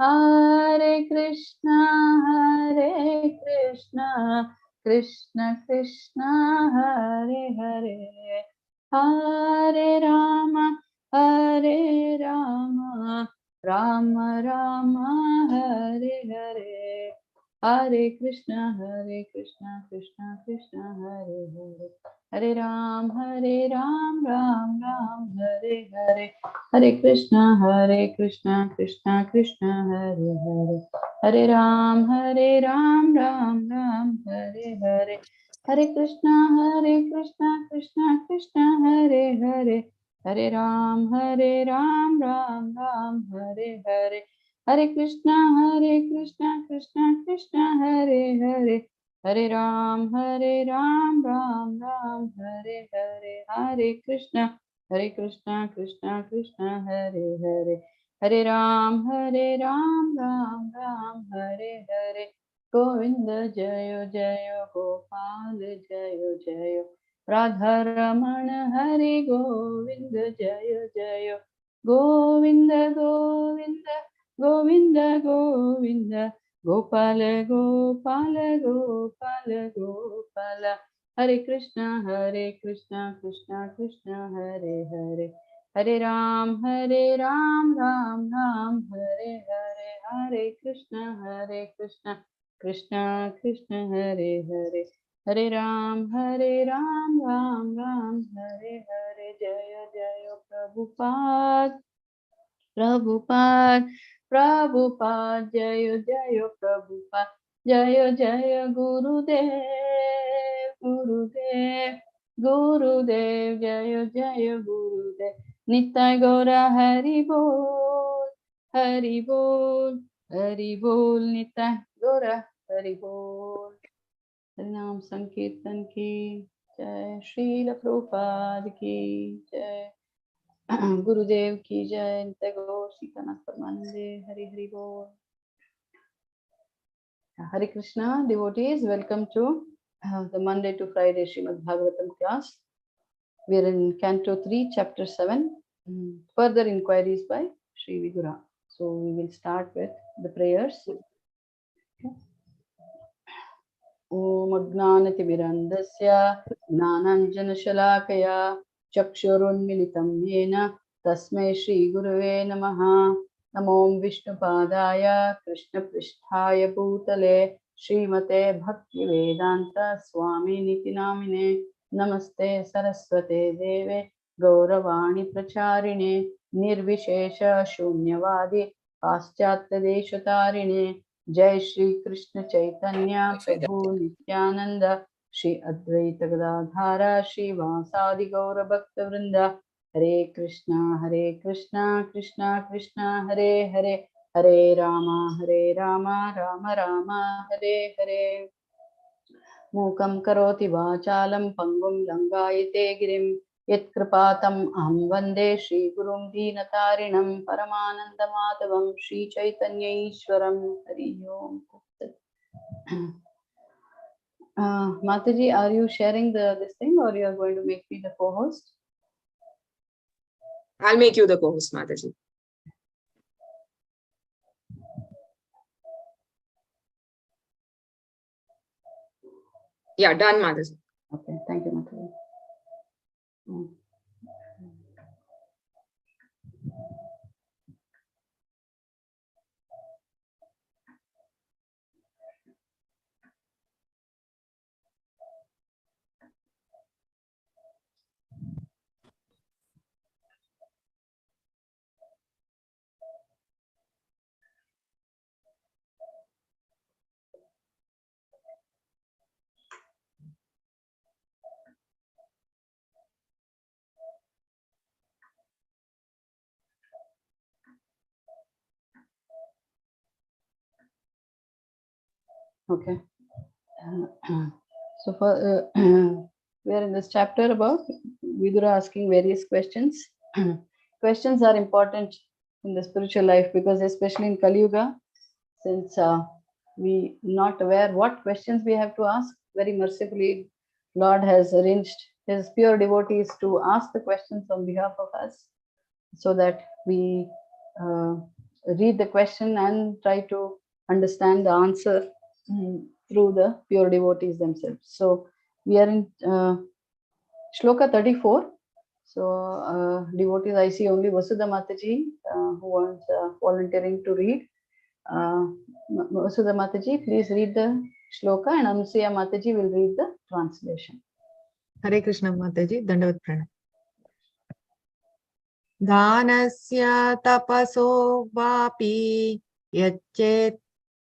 Hare Krishna, Krishna Krishna, Hare Hare, Hare Rama, Rama Rama, Hare Hare, Hare Krishna, Krishna Krishna, Hare Hare, Hare Ram, Ram Ram, Hare Hare, Hare Krishna, Krishna Krishna, Hare Hare, Hare Ram, Ram Ram, Hare Hare, Hare Krishna, Krishna Krishna, Hare Hare, Hare Ram, Ram Ram, Hare Hare, Hare Krishna, Krishna Krishna, Hare Hare, Hare Ram, Ram Ram, Hare Hare, Hare Krishna, Krishna Krishna, Hare Hare, Hare Ram, Ram Hare Hare, Govinda Jayo Jayo, Gopal Jayo Jayo, Radharamana Hare Govinda Jayo Jayo, Govinda Govinda Govinda Govinda, Gopala Gopala Gopala Gopala, Hare Krishna, Krishna Krishna, Hare Hare, Hare Ram, Ram Ram, Hare Hare, Hare Krishna, Krishna Krishna, Hare Hare, Hare Ram, Ram Ram, Hare Hare, Jaya Jaya Prabhupada, Prabhupada, Jaya Jaya Prabhupada, Jaya Jaya Gurudev, Jaya Jaya Gurudev, Nitai Gaura Hari Bol, Nitai Gaura Hari Bol. Harinam Sankirtan ki Jai, Srila Prabhupada ki Jai, Gurudev ki Jai, Nitai Gaur Sitanath Paramanande, Hari Hari Bol. Hare Krishna, devotees, welcome to the Monday to Friday Shrimad Bhagavatam class. We are in Canto 3, Chapter 7. Further inquiries by Sri Vigura. So we will start with the prayers. Om Ajnanatimirandasya Gnananjanashalakaya Chakshurunmilitam Yena Tasmai Shri Gurave Namaha. Namo Vishnupadaya Krishna Pristhaya Bhutale Srimate Bhakti Vedanta Swami Niti Namine. Namaste Saraswate Deve Gauravani Pracharine Nirvishesha Shunyavadi Paschatya Deshatarine. Jai Shri Krishna Chaitanya Prabhu Nityananda Shri Advaita Gadadhara Shri Vasadi Gaura Bhakta Vrinda. Hare Krishna Krishna Krishna Hare Hare, Hare Rama Rama Rama Hare Hare. Mukam karoti vachalam pangum langayate girim yat kripatam aham vande Shri Gurum Deenatarinam Paramananda Madhavam Shri Chaitanya Ishwaram. Hari Om. Mataji, are you sharing this thing, or you are going to make me the co-host? I'll make you the co-host, Mataji. Yeah, done, Mataji. Okay, thank you, Mataji. Okay. So for we are in this chapter about Vidura asking various questions. Questions are important in the spiritual life because especially in Kali Yuga, since we not aware what questions we have to ask, very mercifully Lord has arranged his pure devotees to ask the questions on behalf of us, so that we read the question and try to understand the answer through the pure devotees themselves. So we are in Shloka 34. So devotees, I see only Vasudha Mataji who wants volunteering to read. Vasudha Mataji, please read the shloka, and Anusuya Mataji will read the translation. Hare Krishna Mataji, Dandavat Pranam. Dhanasya tapaso vapi yachet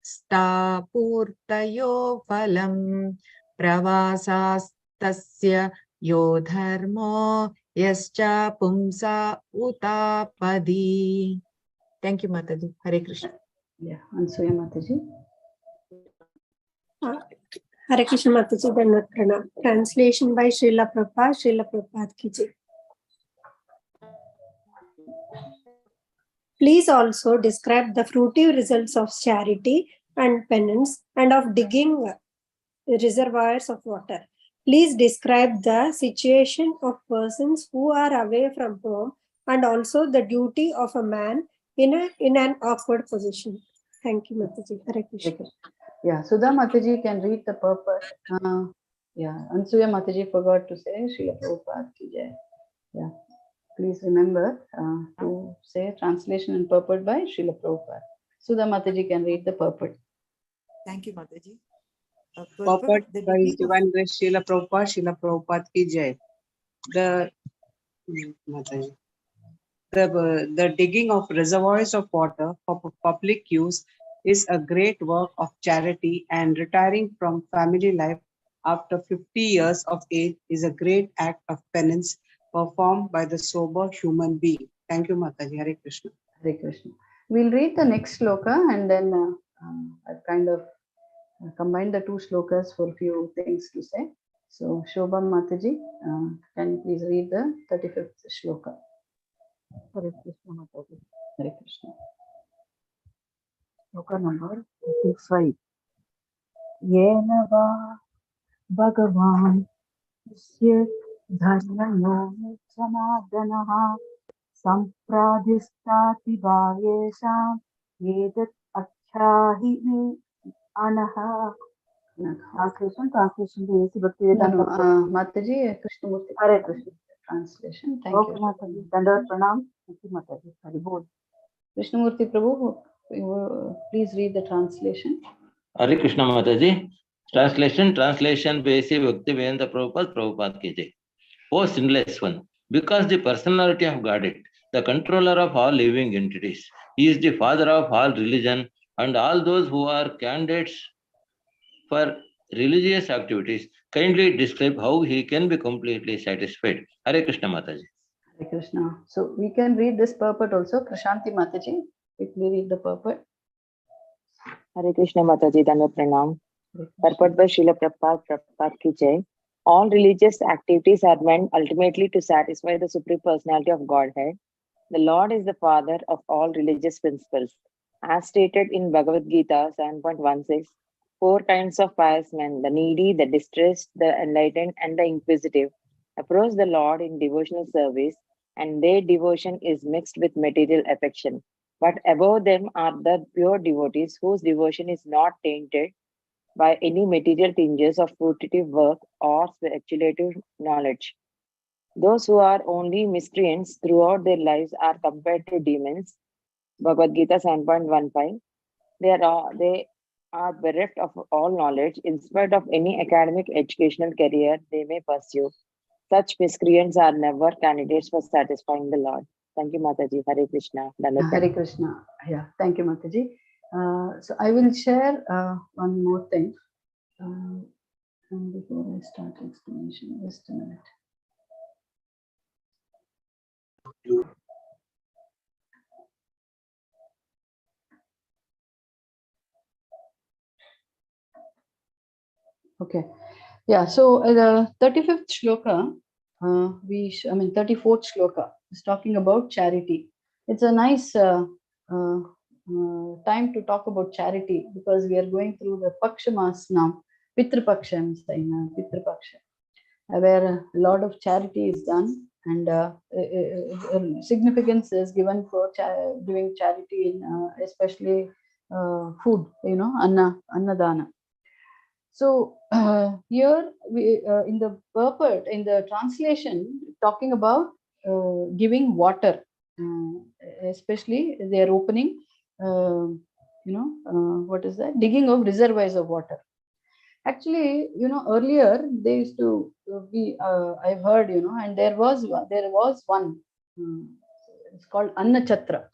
stapurtayo phalam pravasastasya yo dharmo yascha pumsa utapadi. Thank you, Mataji. Hare Krishna. Yeah, Anusuya Mataji. Hare Krishna Mataji, Dandavat Pranam. Translation by Srila Prabhupada ki jai. Please also describe the fruitive results of charity and penance and of digging reservoirs of water. Please describe the situation of persons who are away from home and also the duty of a man in an awkward position. Thank you, Mataji. Hare Krishna. Yeah, Sudha Mataji can read the purport. Yeah, Ansuya Mataji forgot to say Srila Prabhupada ki jai. Yeah, please remember to say translation and purport by Srila Prabhupada. Sudha Mataji can read the purport. Thank you, Mataji. Purport by His Divine Grace Srila Prabhupada ki jai. The digging of reservoirs of water for public use is a great work of charity, and retiring from family life after 50 years of age is a great act of penance performed by the sober human being. Thank you, Mataji. Hare Krishna. Hare Krishna. We'll read the next sloka, and then I've kind of combined the two slokas for a few things to say. So, Shobha Mataji, can you please read the 35th shloka? Hare Krishna Mataji. Hare Krishna. Shloka number 35. Yena va Bhagavan Yasya dharmano samadanaha sampradhistati bhayesam yedat akyahi anaha. Translation the Bhakti Vedanta. Mataji, Krishnamurti. Hare Krishna. Translation. Thank Okay, you. Mataji. Dandavat Pranam. Thank you, Mataji. Hari Bol. Krishnamurti Prabhu, please read the translation. Hare Krishna Mataji. Translation Basi Bhakti Vedanta Prabhupada ki jai. O sinless one, because the personality of Godhead, the controller of all living entities, he is the father of all religion, and all those who are candidates for religious activities kindly describe how he can be completely satisfied. Hare Krishna Mataji. Hare Krishna. So we can read this purport also. Prashanti Mataji, quickly read the purport. Hare Krishna Mataji, Dandavat Pranam. Purport by Srila Prabhupada ki jai. All religious activities are meant ultimately to satisfy the Supreme Personality of Godhead. The Lord is the father of all religious principles. As stated in Bhagavad Gita 7.16, 4 kinds of pious men, the needy, the distressed, the enlightened, and the inquisitive, approach the Lord in devotional service, and their devotion is mixed with material affection. But above them are the pure devotees whose devotion is not tainted by any material tinges of fruitive work or speculative knowledge. Those who are only miscreants throughout their lives are compared to demons. Bhagavad Gita 7.15. They are bereft of all knowledge in spite of any academic educational career they may pursue. Such miscreants are never candidates for satisfying the Lord. Thank you, Mataji. Hare Krishna. Hare Krishna. Yeah, thank you, Mataji. So I will share one more thing. And before I start explanation, just a minute. Okay. Yeah, so the 35th shloka, 34th shloka is talking about charity. It's a nice time to talk about charity because we are going through the Paksha Mas now. Pitru Paksha, I'm saying, Pitru Paksha, where a lot of charity is done And significance is given for giving charity in especially food, annadana. So here we in the purport, in the translation, talking about giving water, especially they are opening, what is that? Digging of reservoirs of water. Actually, earlier they used to be. I've heard, and there was one. It's called Anna Chatra.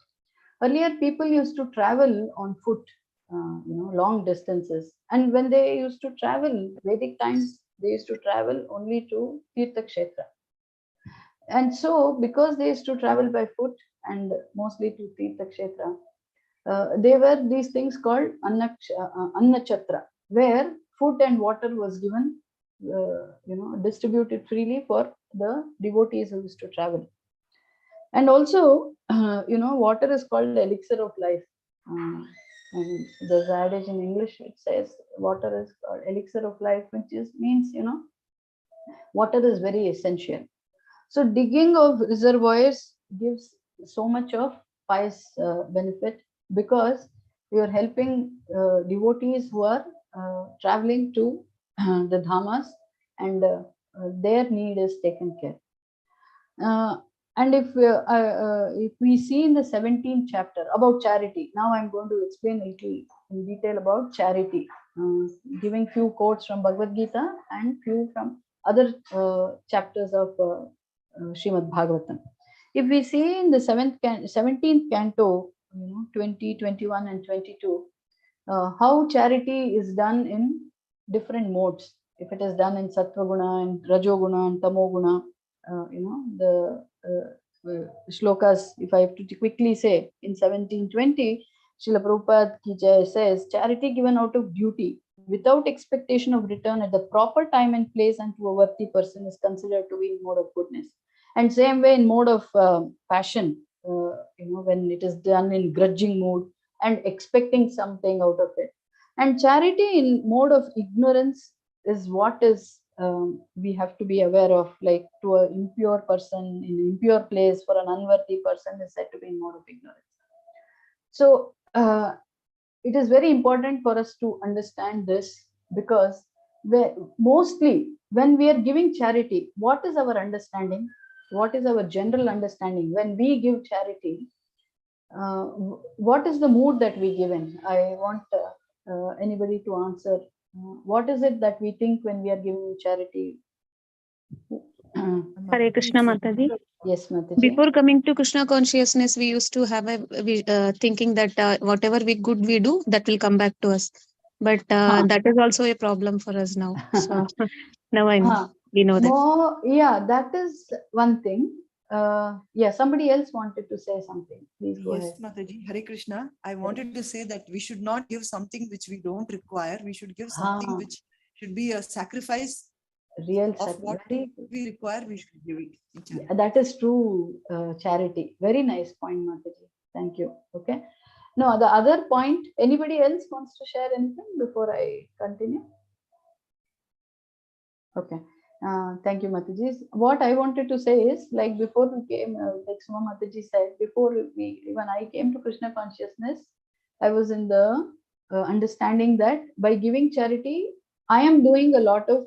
Earlier, people used to travel on foot, long distances. And when they used to travel, Vedic times, they used to travel only to Tirtha Kshetra. And so, because they used to travel by foot and mostly to Tirtha Kshetra, there were these things called Anna Chatra, where food and water was given, distributed freely for the devotees who used to travel. And also, water is called the elixir of life. And there's an adage in English which says water is called elixir of life, which means, water is very essential. So digging of reservoirs gives so much of pious benefit, because we are helping devotees who are traveling to the dhamas, and their need is taken care. And if we see in the 17th chapter about charity, now I'm going to explain a little in detail about charity, giving few quotes from Bhagavad Gita and few from other chapters of Shrimad Bhagavatam. If we see in the 17th canto, 20, 21 and 22, how charity is done in different modes. If it is done in Sattva Guna and Rajo Guna and Tamo Guna, the shlokas, if I have to quickly say, in 1720, Srila Prabhupada Ki Jai says, charity given out of duty without expectation of return at the proper time and place and to a worthy person is considered to be in mode of goodness. And same way in mode of passion, when it is done in grudging mood and expecting something out of it. And charity in mode of ignorance is what is we have to be aware of, like to an impure person in an impure place, for an unworthy person is said to be in mode of ignorance. So it is very important for us to understand this, because mostly when we are giving charity, what is our understanding? What is our general understanding when we give charity? What is the mood that we give in? I want anybody to answer. What is it that we think when we are giving charity? Hare Krishna, Mataji. Yes, Mataji. Before coming to Krishna consciousness, we used to have a thinking that whatever good we do, that will come back to us. But that is also a problem for us now. So now we know that. Yeah, that is one thing. Yeah, somebody else wanted to say something. Please go ahead. Yes, Mataji, Hare Krishna. I wanted to say that we should not give something which we don't require. We should give something which should be a sacrifice. Real of what we require, we should give it. Yeah, that is true charity. Very nice point, Mataji. Thank you. Okay. No, the other point, anybody else wants to share anything before I continue? Okay. Thank you, Mataji. What I wanted to say is, like before we came, like Suma Mataji said, before when I came to Krishna consciousness, I was in the understanding that by giving charity, I am doing a lot of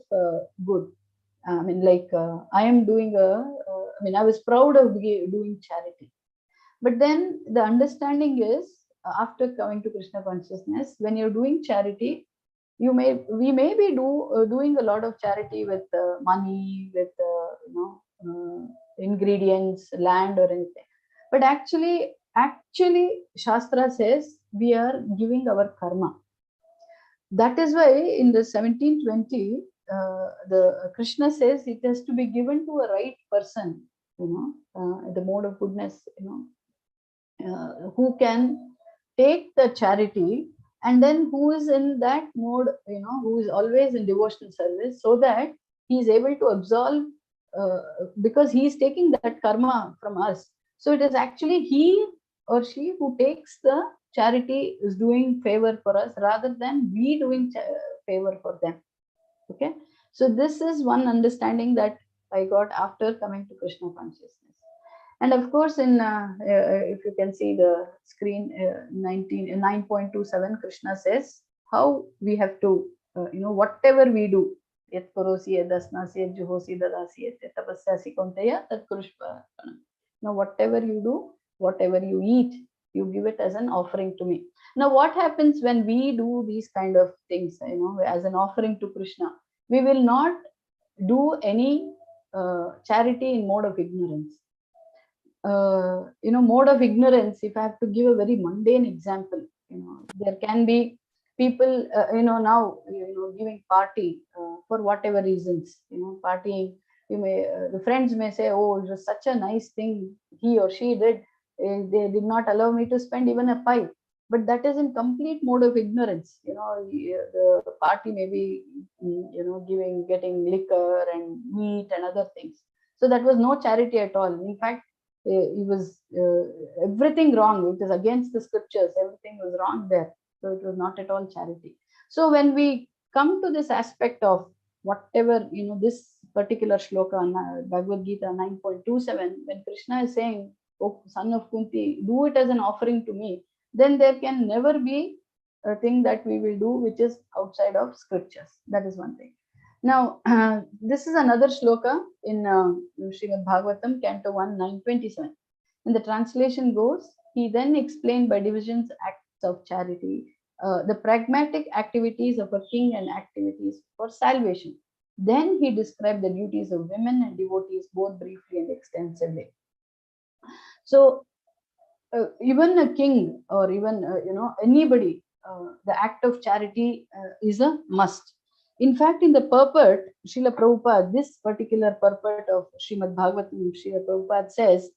good. I mean, like I am doing I was proud of doing charity. But then the understanding is, after coming to Krishna consciousness, when you're doing charity, we may be doing a lot of charity with money, with ingredients, land or anything. But actually, Shastra says we are giving our karma. That is why in the 1720, the Krishna says it has to be given to a right person, the mode of goodness, who can take the charity, and then who is in that mode, who is always in devotional service, so that he is able to absolve, because he is taking that karma from us. So it is actually he or she who takes the charity, is doing favor for us rather than we doing favor for them. Okay, so this is one understanding, that I got after coming to Krishna consciousness. And of course, in if you can see the screen, 9.27, Krishna says how we have to, whatever we do, yat karosi yat dasnasi yat juhosi dadasi yat tapasyasi kaunteya tat kurushpa. Now, whatever you do, whatever you eat, you give it as an offering to me. Now, what happens when we do these kind of things, as an offering to Krishna? We will not do any charity in mode of ignorance. Mode of ignorance, if I have to give a very mundane example, there can be people, now, giving party for whatever reasons, partying. The friends may say, oh, it was such a nice thing he or she did. They did not allow me to spend even a pipe. But that is in complete mode of ignorance. The party may be, getting liquor and meat and other things. So that was no charity at all. In fact, it was everything wrong. It was against the scriptures. Everything was wrong there. So it was not at all charity. So when we come to this aspect of whatever, this particular shloka, Bhagavad Gita 9.27, when Krishna is saying, oh, son of Kunti, do it as an offering to me, then there can never be a thing that we will do which is outside of scriptures. That is one thing. Now, this is another shloka in Shrimad Bhagavatam, Canto 1, 9.27. And the translation goes, he then explained by divisions acts of charity, the pragmatic activities of a king and activities for salvation. Then he described the duties of women and devotees both briefly and extensively. So, even a king or even, anybody, the act of charity is a must. In fact, in the purport, Srila Prabhupada, this particular purport of Shrimad Bhagavatam, Srila Prabhupada says,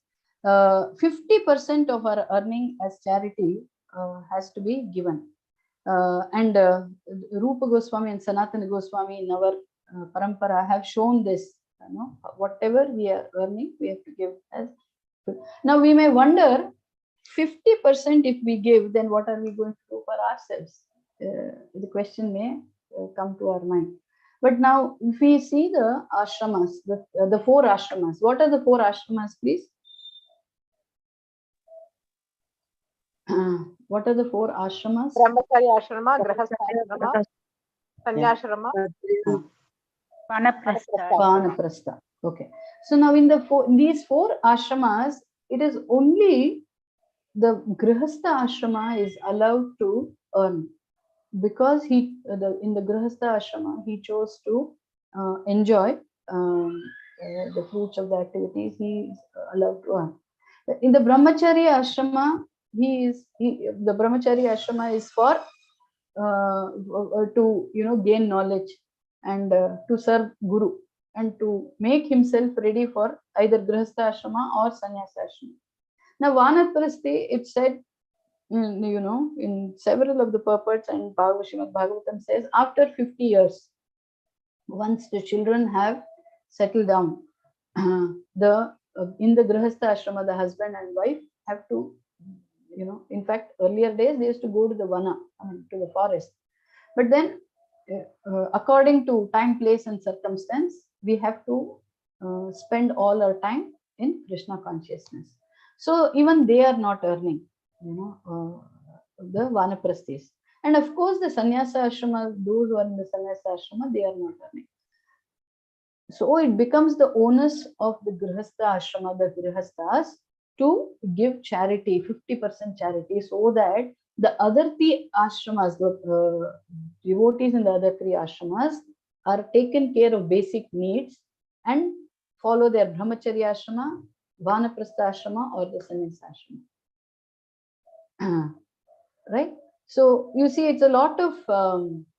50% of our earning as charity has to be given. And Rupa Goswami and Sanatana Goswami in our parampara have shown this. Whatever we are earning, we have to give as. Now we may wonder, 50% if we give, then what are we going to do for ourselves? The question may come to our mind. But now, if we see the ashramas, the 4 ashramas, what are the 4 ashramas, please? What are the 4 ashramas? Brahmacharya ashrama, grahastha ashrama, sanyashrama, Vanaprastha. Okay. So now in these 4 ashramas, it is only the grihastha ashrama is allowed to earn, because in the grihastha ashrama he chose to enjoy the fruits of the activities. He is allowed to earn. In the brahmacharya ashrama, the brahmacharya ashrama is for to gain knowledge and to serve guru and to make himself ready for either grihastha ashrama or sannyasa ashrama. Now, Vanaprasthi, it said, in several of the purports, and Shrimad Bhagavatam says, after 50 years, once the children have settled down, in the Grihastha Ashrama, the husband and wife have to, in fact, earlier days, they used to go to the Vana, to the forest. But then, according to time, place, and circumstance, we have to spend all our time in Krishna consciousness. So even they are not earning, the Vanaprasthis. And of course, the Sannyasa Ashrama, those who are in the Sannyasa Ashrama, they are not earning. So it becomes the onus of the Grihastha Ashrama, the Grihasthas, to give charity, 50% charity, so that the other 3 ashramas, the devotees in the other 3 ashramas, are taken care of basic needs and follow their Brahmacharya Ashrama, Vanaprastha Ashrama, or the Sannyasa Ashrama. Right? So you see, it's a lot of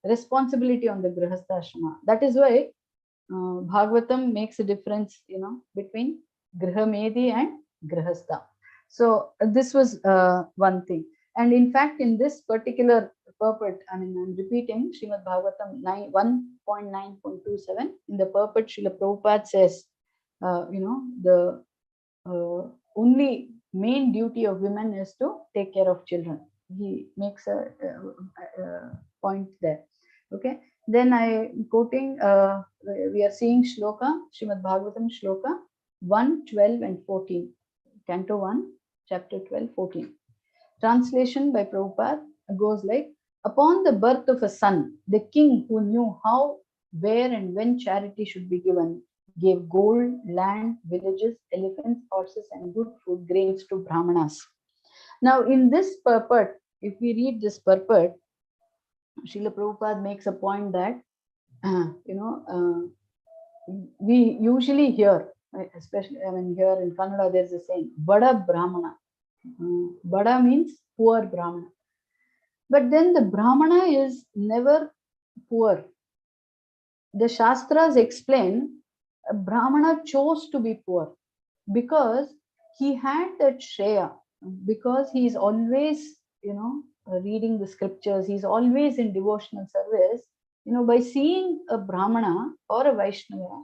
responsibility on the Grihastha Ashrama. That is why Bhagavatam makes a difference, between Grihamedi and Grihastha. So this was one thing. And in fact, in this particular purport, I'm repeating Shrimad Bhagavatam 1.9.27. In the purport, Srila Prabhupada says, the only main duty of women is to take care of children. He makes a point there. Okay. Then I quoting, we are seeing shloka, Shrimad Bhagavatam shloka 1, 12 and 14. Canto 1, chapter 12, 14. Translation by Prabhupada goes like, upon the birth of a son, the king who knew how, where and when charity should be given, gave gold, land, villages, elephants, horses and good food grains to Brahmanas. Now in this purport, if we read this purport, Srila Prabhupada makes a point that, we usually hear, especially here in Kannada, there's a saying, Bada Brahmana. Bada means poor Brahmana. But then the Brahmana is never poor. The Shastras explain Brahmana chose to be poor because he had that Shreya, because he is always, reading the scriptures, he's always in devotional service. By seeing a Brahmana or a Vaishnava,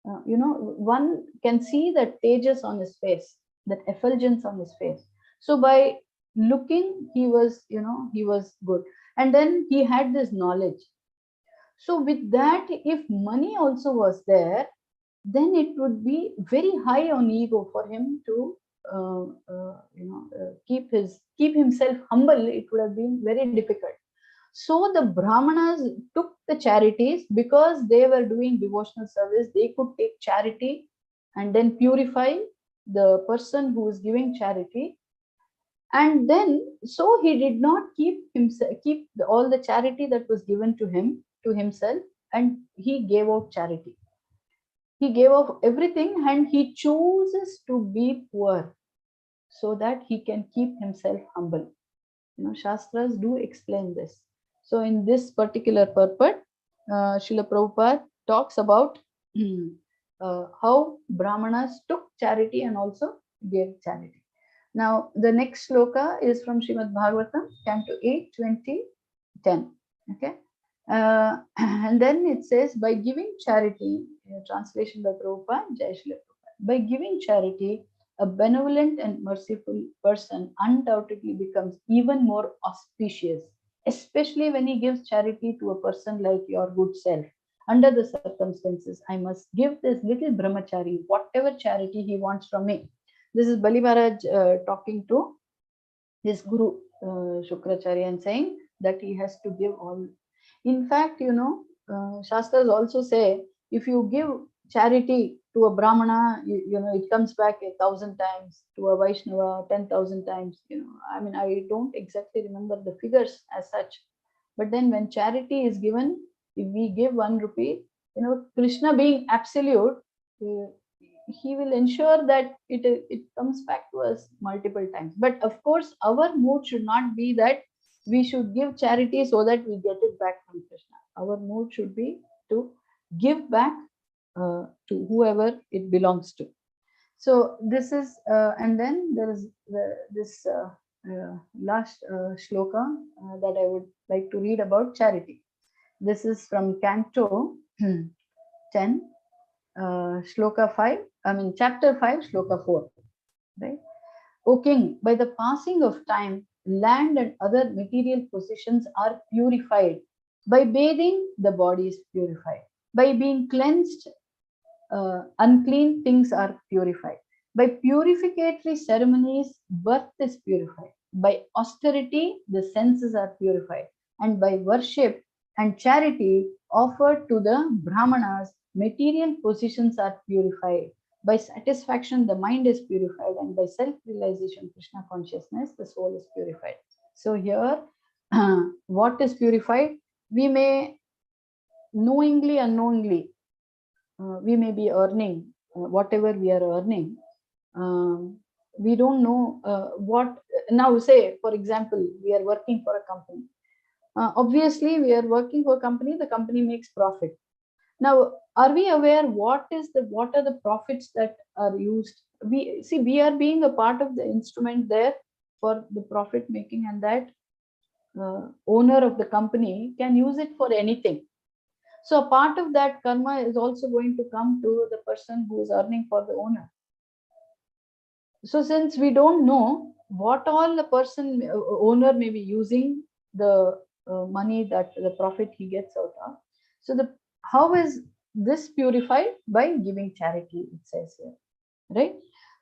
one can see that tejas on his face, that effulgence on his face. So by looking, he was good. And then he had this knowledge. So with that, if money also was there, then it would be very high on ego for him to keep himself humble. It would have been very difficult. So the Brahmanas took the charities because they were doing devotional service. They could take charity and then purify the person who is giving charity. And then, so he did not keep all the charity that was given to him to himself, and he gave out charity. He gave up everything and he chooses to be poor so that he can keep himself humble. Shastras do explain this. So in this particular purport, Srila Prabhupada talks about how Brahmanas took charity and also gave charity. Now the next sloka is from Srimad Bhagavatam, Canto 8, 20, 10. Okay. And then it says, by giving charity, translation by Prabhupada, Jai Srila Prabhupada, by giving charity, a benevolent and merciful person undoubtedly becomes even more auspicious, especially when he gives charity to a person like your good self. Under the circumstances, I must give this little brahmachari whatever charity he wants from me. This is Bali Maharaj talking to his guru Shukracharya and saying that he has to give all. In fact, Shastras also say, if you give charity to a Brahmana, it comes back 1,000 times, to a Vaishnava 10,000 times. I don't exactly remember the figures as such, but then when charity is given, if we give 1 rupee, Krishna being absolute, he will ensure that it comes back to us multiple times. But of course, our mood should not be that we should give charity so that we get it back from Krishna. Our mood should be to give back to whoever it belongs to. So this is, and then there is this last shloka that I would like to read about charity. This is from Canto 10, shloka 5, chapter 5, shloka 4. Right? O king, by the passing of time, land and other material possessions are purified. By bathing, the body is purified. By being cleansed, unclean things are purified. By purificatory ceremonies, birth is purified. By austerity, the senses are purified. And by worship and charity offered to the Brahmanas, material positions are purified. By satisfaction, the mind is purified, and by self-realization, Krishna consciousness, the soul is purified. So here, what is purified? We may knowingly, unknowingly, we may be earning whatever we are earning. We don't know what. Now, say, for example, we are working for a company. Obviously, we are working for a company. The company makes profit. Now, are we aware what are the profits that are used? We are being a part of the instrument there for the profit making, and that owner of the company can use it for anything. So a part of that karma is also going to come to the person who is earning for the owner. So since we don't know what all the owner may be using the money that the profit he gets out of. So how is this purified? By giving charity, it says here, right?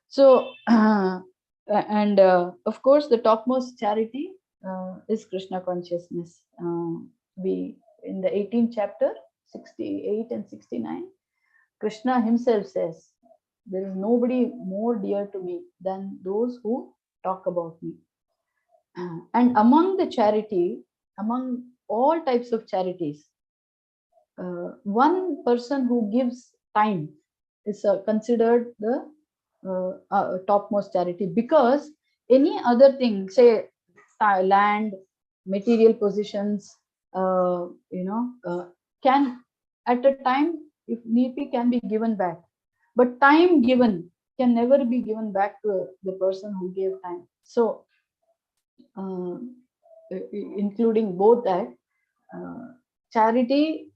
So and of course the topmost charity is Krishna consciousness. We in the 18th chapter 68 and 69, Krishna himself says, there is nobody more dear to me than those who talk about me. And among the charity, among all types of charities, one person who gives time is considered the topmost charity, because any other thing, say land, material possessions, can at a time, if need be, can be given back, but time given can never be given back to the person who gave time. So including both that, charity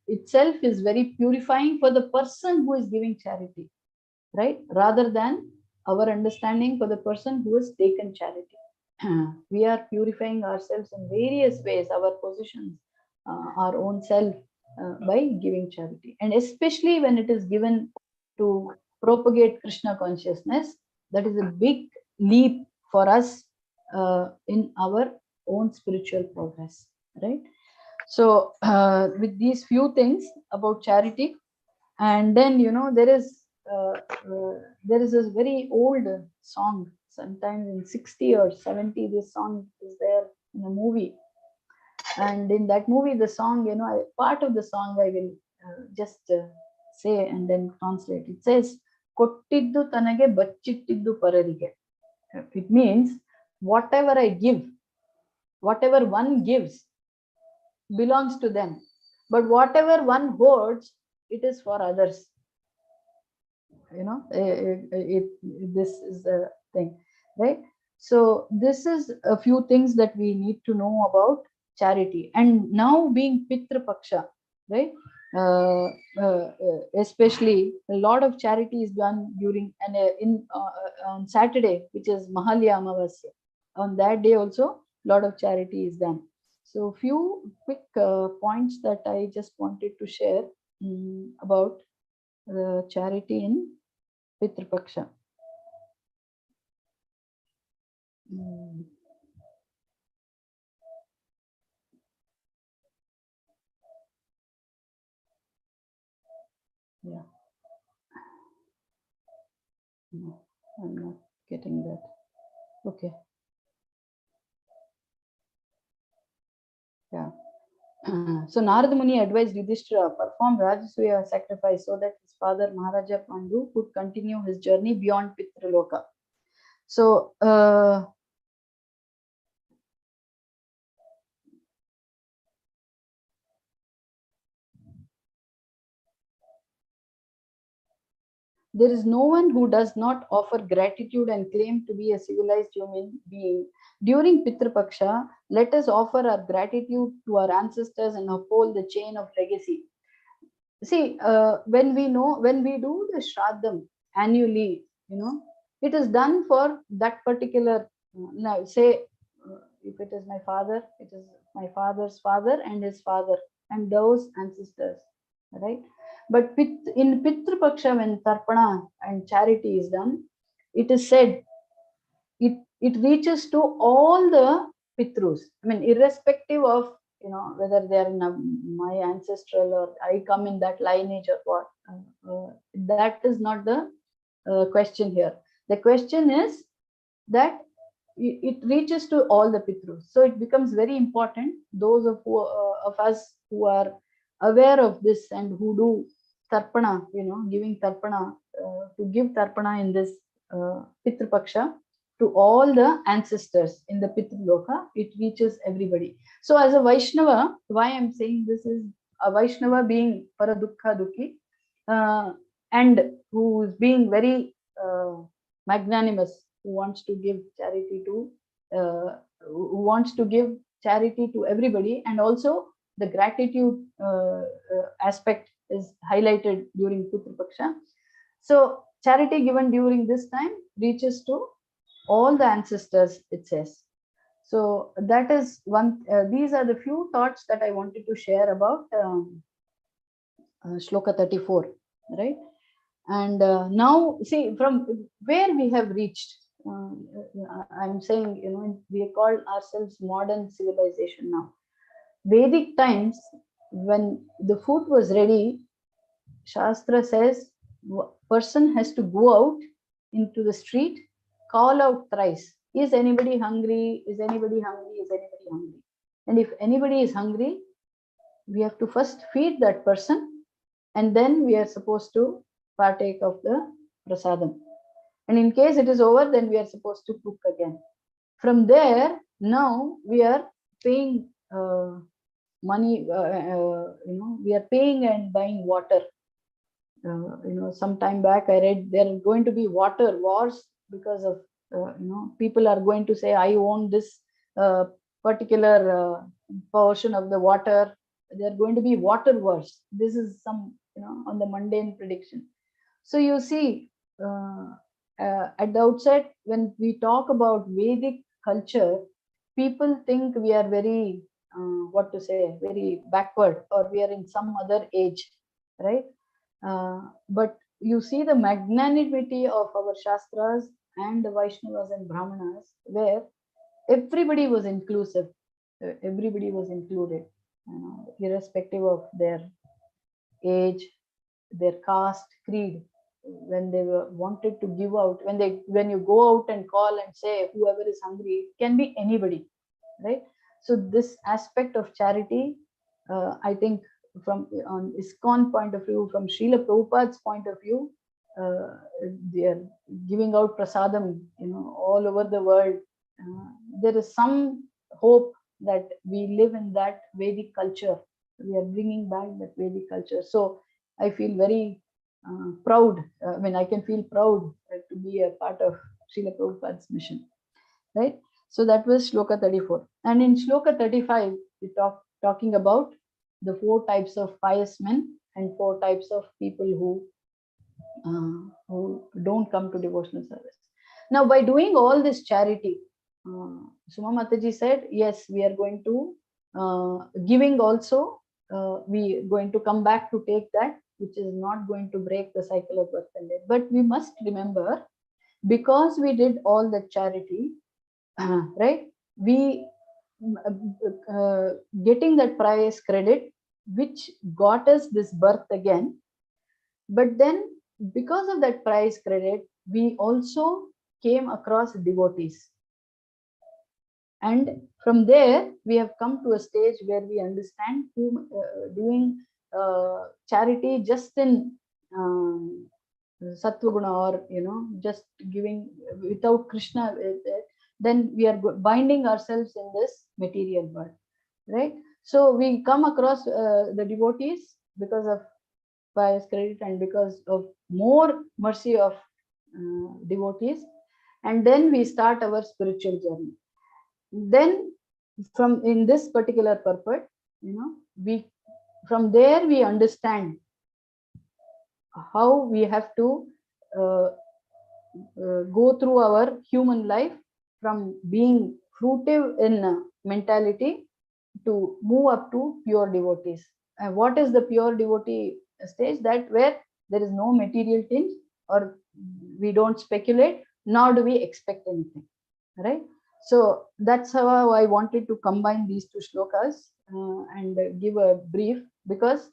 itself is very purifying for the person who is giving charity, right, rather than our understanding for the person who has taken charity. We are purifying ourselves in various ways, our positions, our own self, by giving charity, and especially when it is given to propagate Krishna consciousness. That is a big leap for us in our own spiritual progress, right? So with these few things about charity, and then there is this very old song, sometimes in 60 or 70, this song is there in a movie, and in that movie the song, part of the song I will just say and then translate. It says, kottiddu tanage bachittiddu pararige. It means whatever I give, whatever one gives belongs to them, but whatever one hoards, it is for others. This is the thing, right? So this is a few things that we need to know about charity. And now being Pitra Paksha, right? Especially a lot of charity is done during on Saturday, which is Mahalya Amavasya. On that day also, a lot of charity is done. So few quick points that I just wanted to share about the charity in Pitra Paksha. Yeah. No, I'm not getting that. Okay. Yeah. So Narada Muni advised Yudhishthira perform Rajasuya sacrifice so that his father Maharaja Pandu could continue his journey beyond Pitraloka. So there is no one who does not offer gratitude and claim to be a civilized human being. During Pitra Paksha, let us offer our gratitude to our ancestors and uphold the chain of legacy. See, when we do the Shraddam annually, it is done for that particular, say, if it is my father, it is my father's father and his father and those ancestors, right? But in Pitra Paksha, when Tarpana and charity is done, it is said, it reaches to all the Pitrus. I mean, irrespective of whether they are in my ancestral or I come in that lineage or what. That is not the question here. The question is that it reaches to all the Pitrus. So it becomes very important, those of us who are aware of this and who do Tarpana, giving Tarpana, to give Tarpana in this Pitra Paksha to all the ancestors in the Pitraloka, it reaches everybody. So as a Vaishnava, why I'm saying this is a Vaishnava being Paradukha Dukhi, and who is being very magnanimous, who wants to give charity to everybody, and also the gratitude aspect is highlighted during Pitra Paksha. So charity given during this time reaches to all the ancestors, it says. So that is one. These are the few thoughts that I wanted to share about Shloka 34, right? And now, see, from where we have reached, I'm saying, we call ourselves modern civilization now. Vedic times, when the food was ready, Shastra says, person has to go out into the street, call out thrice. Is anybody hungry? Is anybody hungry? Is anybody hungry? And if anybody is hungry, we have to first feed that person, and then we are supposed to partake of the prasadam. And in case it is over, then we are supposed to cook again. From there, now we are paying money, we are paying and buying water. Some time back I read there are going to be water wars because of, people are going to say, I own this particular portion of the water. There are going to be water wars. This is some, on the mundane prediction. So you see, at the outset, when we talk about Vedic culture, people think we are very, very backward, or we are in some other age, right? But you see the magnanimity of our Shastras and the Vaishnavas and Brahmanas, where everybody was inclusive, everybody was included, irrespective of their age, their caste, creed. When they wanted to give out, when you go out and call and say whoever is hungry, it can be anybody, right? So this aspect of charity, I think, from on ISKCON point of view, from Srila Prabhupada's point of view, they are giving out prasadam, all over the world. There is some hope that we live in that Vedic culture. We are bringing back that Vedic culture. So I feel very proud. I can feel proud to be a part of Srila Prabhupada's mission, right? So that was Shloka 34. And in Shloka 35, we talking about the 4 types of pious men and 4 types of people who don't come to devotional service. Now, by doing all this charity, Suma Mataji said, yes, we are going to giving also. We are going to come back to take that, which is not going to break the cycle of birth and death. But we must remember, because we did all that charity, right? We getting that price credit, which got us this birth again. But then, because of that price credit, we also came across devotees. And from there, we have come to a stage where we understand doing charity just in Sattva-guna, or just giving without Krishna, then we are binding ourselves in this material world, right? So we come across the devotees because of pious credit and because of more mercy of devotees, and then we start our spiritual journey. Then from in this particular purport, we from there we understand how we have to go through our human life, from being fruitive in mentality to move up to pure devotees. And what is the pure devotee stage? That where there is no material tinge, or we don't speculate, nor do we expect anything, right? So that's how I wanted to combine these 2 shlokas and give a brief, because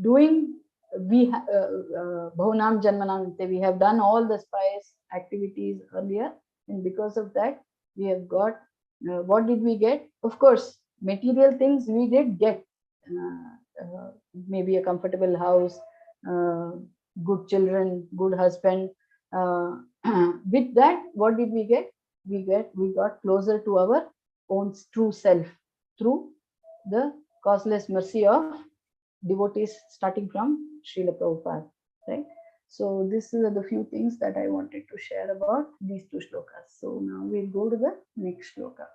doing Bhavanam Janmanam, we have done all the pious activities earlier, and because of that we have got what did we get? Of course, material things we did get, maybe a comfortable house, good children, good husband. With that, what did we get? We got closer to our own true self through the causeless mercy of devotees, starting from Srila Prabhupada, right? So this are the few things that I wanted to share about these 2 shlokas. So now we'll go to the next shloka.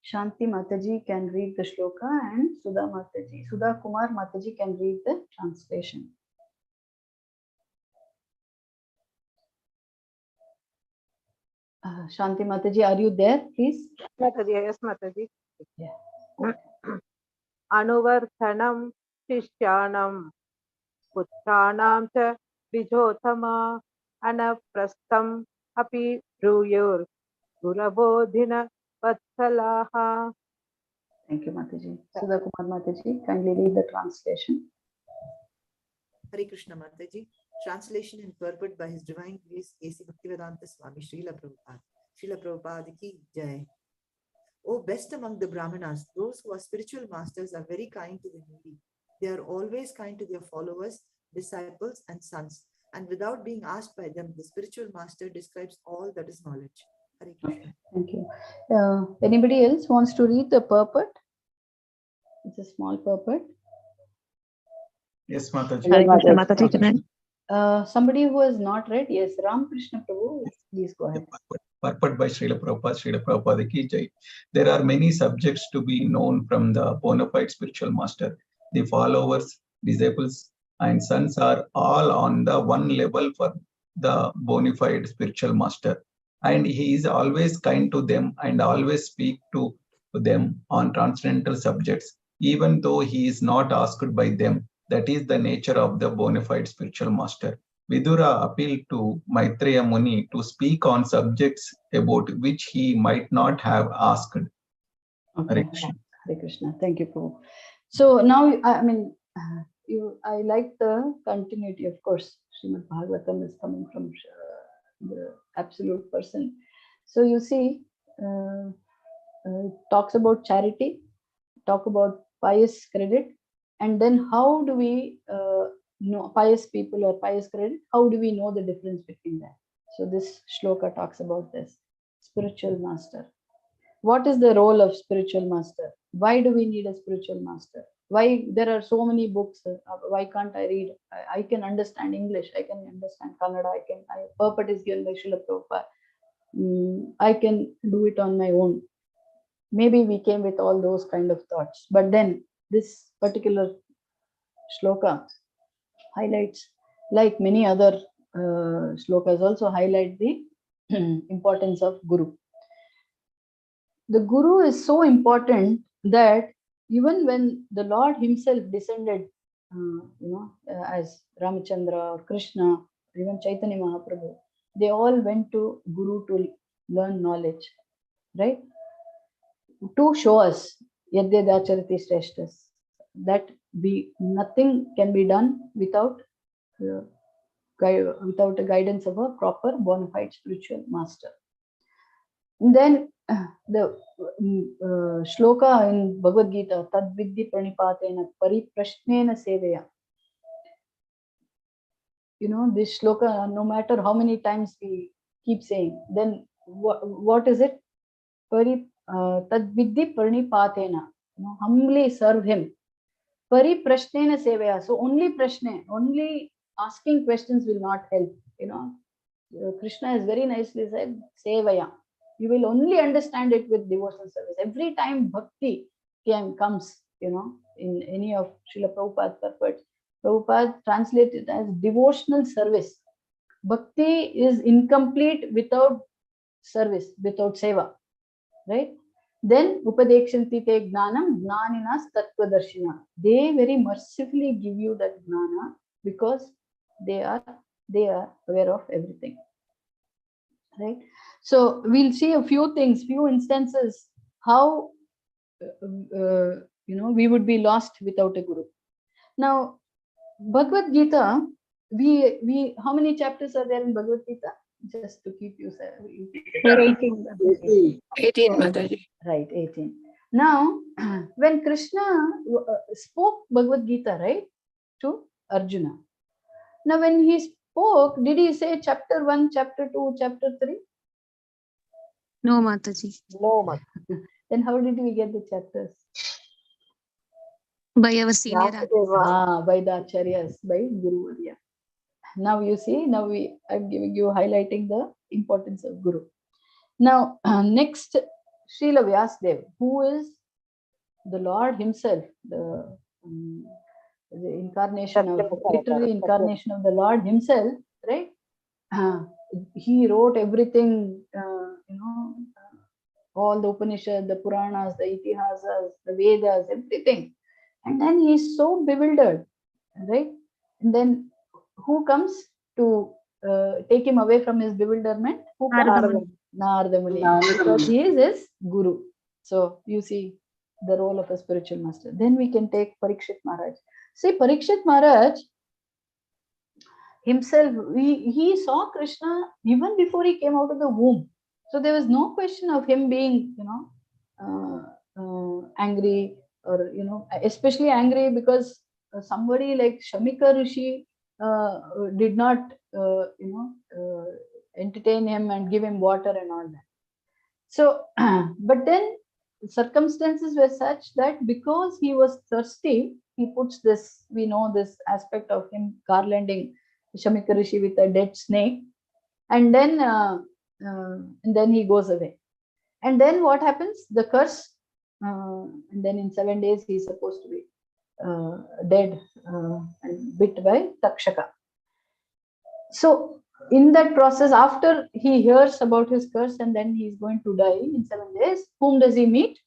Shanti Mataji can read the shloka, and Sudha Kumar Mataji can read the translation. Shanti Mataji, are you there, please? Mataji, yes, Mataji. Yeah. Anuvarthanam Shishyanam Putranam cha Vijothama Anaprastham Api Bruyur Gurabodhina Vatsalaha. Thank you, Mataji. Sudha Kumar Mataji, kindly read the translation. Hare Krishna Mataji. Translation and purport by His Divine Grace A.C. Bhaktivedanta Swami Srila Prabhupada. Srila Prabhupada ki Jai. O best among the Brahmanas, those who are spiritual masters are very kind to the needy. They are always kind to their followers, disciples, and sons. And without being asked by them, the spiritual master describes all that is knowledge. Hare Krishna. Thank you. Anybody else wants to read the purport? It's a small purport. Yes, Mataji. Hare Krishna, Mataji. Somebody who has not read, yes, Ram Krishna Prabhu, please go ahead. Purport by Srila Prabhupada ki Jai. There are many subjects to be known from the bona fide spiritual master. The followers, disciples, and sons are all on the one level for the bona fide spiritual master. And he is always kind to them and always speak to them on transcendental subjects, even though he is not asked by them. That is the nature of the bona fide spiritual master. Vidura appealed to Maitreya Muni to speak on subjects about which he might not have asked. Okay. Hare Krishna. Hare Krishna. Thank you, Prabhu. So now, I like the continuity, of course. Shrimad Bhagavatam is coming from the absolute person. So you see, talks about charity, talk about pious credit, and then how do we know pious people or pious credit? How do we know the difference between that? So this shloka talks about this spiritual master. What is the role of spiritual master? Why do we need a spiritual master? Why there are so many books? Why can't I read? I can understand English. I can understand Kannada. Purport is given by Srila Prabhupada. I can do it on my own. Maybe we came with all those kind of thoughts. But then this particular shloka highlights, like many other shlokas also highlight the importance of Guru. The Guru is so important that even when the Lord himself descended, as Ramachandra or Krishna, or even Chaitanya Mahaprabhu, they all went to Guru to learn knowledge, right? To show us Yadyadacharati Shreshtas, that nothing can be done without a guidance of a proper bona fide spiritual master. And then the shloka in Bhagavad Gita, Tad Vidhi Pranipatena Pariprashnena Seveya. This shloka, no matter how many times we keep saying, then what is it? Tad Vidhi Pranipatena. Humbly serve him. Pariprashnena Seveya. So only asking questions will not help. Krishna has very nicely said, Sevaya. You will only understand it with devotional service. Every time bhakti comes, in any of Srila Prabhupada's purports, Prabhupada translated it as devotional service. Bhakti is incomplete without service, without seva, right? Then Upadekshanti te gnanam gnaninas tattvadarshina. They very mercifully give you that gnana because they are aware of everything. Right? So we'll see a few things, few instances how we would be lost without a guru. Now, Bhagavad Gita, we how many chapters are there in Bhagavad Gita? Just to keep you 18, Mataji. Right, 18. Now, when Krishna spoke Bhagavad Gita, right, to Arjuna. Now, when he spoke, did he say chapter 1, chapter 2, chapter 3? No, Mataji. No, Mataji. Then how did we get the chapters? By our senior by the acharyas, by Guru Varya. Now you see, I'm giving you, highlighting the importance of Guru. Now, next, Srila Vyasdev, who is the Lord himself, the incarnation literally incarnation of the Lord himself, right? He wrote everything all the Upanishads, the Puranas, the Itihasas, the Vedas, everything. And then he's so bewildered, right? And then who comes to take him away from his bewilderment? Who comes? Narada Muni, because he is his guru. So you see the role of a spiritual master. Then we can take Parikshit Maharaj. See, Parikshit Maharaj himself, he saw Krishna even before he came out of the womb. So there was no question of him being, angry, or especially angry because somebody like Shamika Rishi did not, entertain him and give him water and all that. So, but then circumstances were such that because he was thirsty, he puts this, we know this aspect of him garlanding Shamika Rishi with a dead snake, and then he goes away. And then what happens? The curse, and then in 7 days he is supposed to be dead and bit by Takshaka. So in that process, after he hears about his curse and then he is going to die in 7 days, whom does he meet?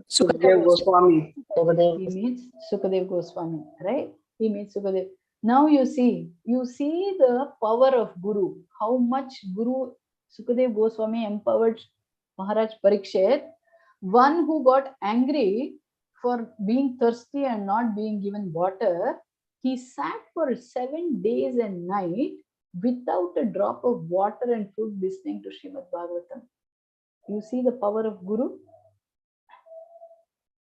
Sukadev Goswami. He meets Sukadev Goswami, right? He meets Sukadev. Now you see the power of Guru, how much Guru Sukadev Goswami empowered Maharaj Parikshit, one who got angry for being thirsty and not being given water. He sat for 7 days and night without a drop of water and food listening to Shrimad Bhagavatam. You see the power of Guru?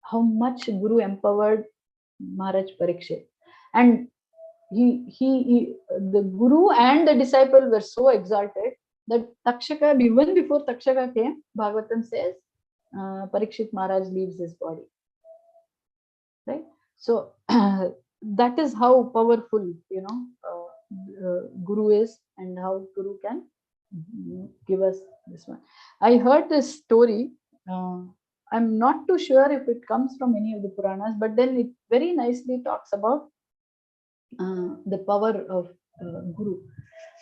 How much Guru empowered Maharaj Parikshit. And the Guru and the disciple were so exalted that Takshaka, even before Takshaka came, Bhagavatam says, Parikshit Maharaj leaves his body. Right? So that is how powerful, Guru is, and how Guru can give us this one. I heard this story. I'm not too sure if it comes from any of the Puranas, but then it very nicely talks about the power of Guru.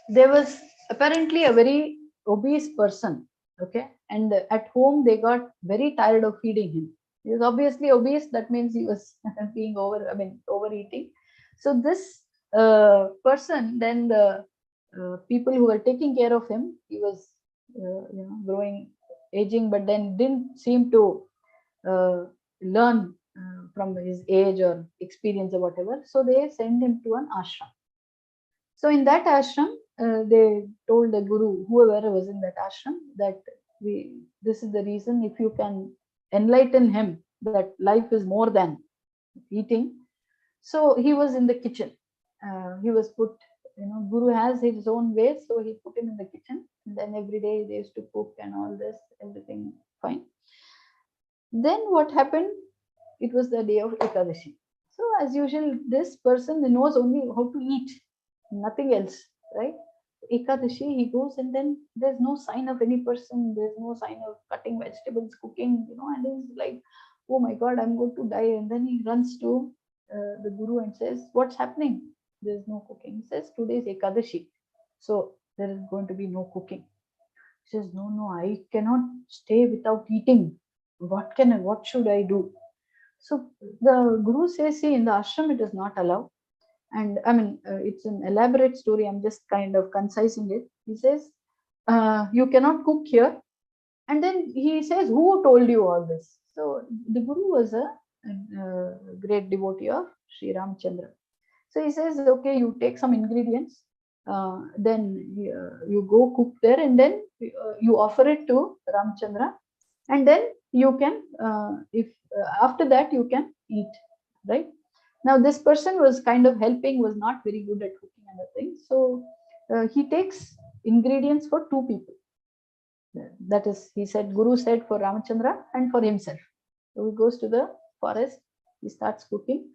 There was apparently a very obese person, okay, and at home they got very tired of feeding him. He was obviously obese, that means he was being overeating. So this person, then the people who were taking care of him, he was growing, aging, but then didn't seem to learn from his age or experience or whatever. So they sent him to an ashram. So in that ashram, they told the Guru, whoever was in that ashram, that this is the reason, if you can enlighten him that life is more than eating. So he was in the kitchen. He was put, Guru has his own ways, so he put him in the kitchen. And then every day they used to cook and all this, everything fine. Then what happened? It was the day of Ekadashi. So as usual, this person knows only how to eat, nothing else, right? Ekadashi, he goes, and then there's no sign of any person, there's no sign of cutting vegetables, cooking, and he's like, oh my God, I'm going to die. And then he runs to the Guru and says, what's happening? There's no cooking. He says, today is Ekadashi, so there is going to be no cooking. He says, no, I cannot stay without eating. What should I do? So the Guru says, see, in the ashram it is not allowed. And it's an elaborate story. I'm just kind of concising it. He says, you cannot cook here. And then he says, who told you all this? So the Guru was a great devotee of Sri Ramchandra. So he says, okay, you take some ingredients, then you go cook there, and then you offer it to Ramchandra, and then you can, after that you can eat, right? Now this person was kind of helping, was not very good at cooking and the things. So he takes ingredients for 2 people. That is, he said, Guru said, for Ramchandra and for himself. So he goes to the forest, he starts cooking,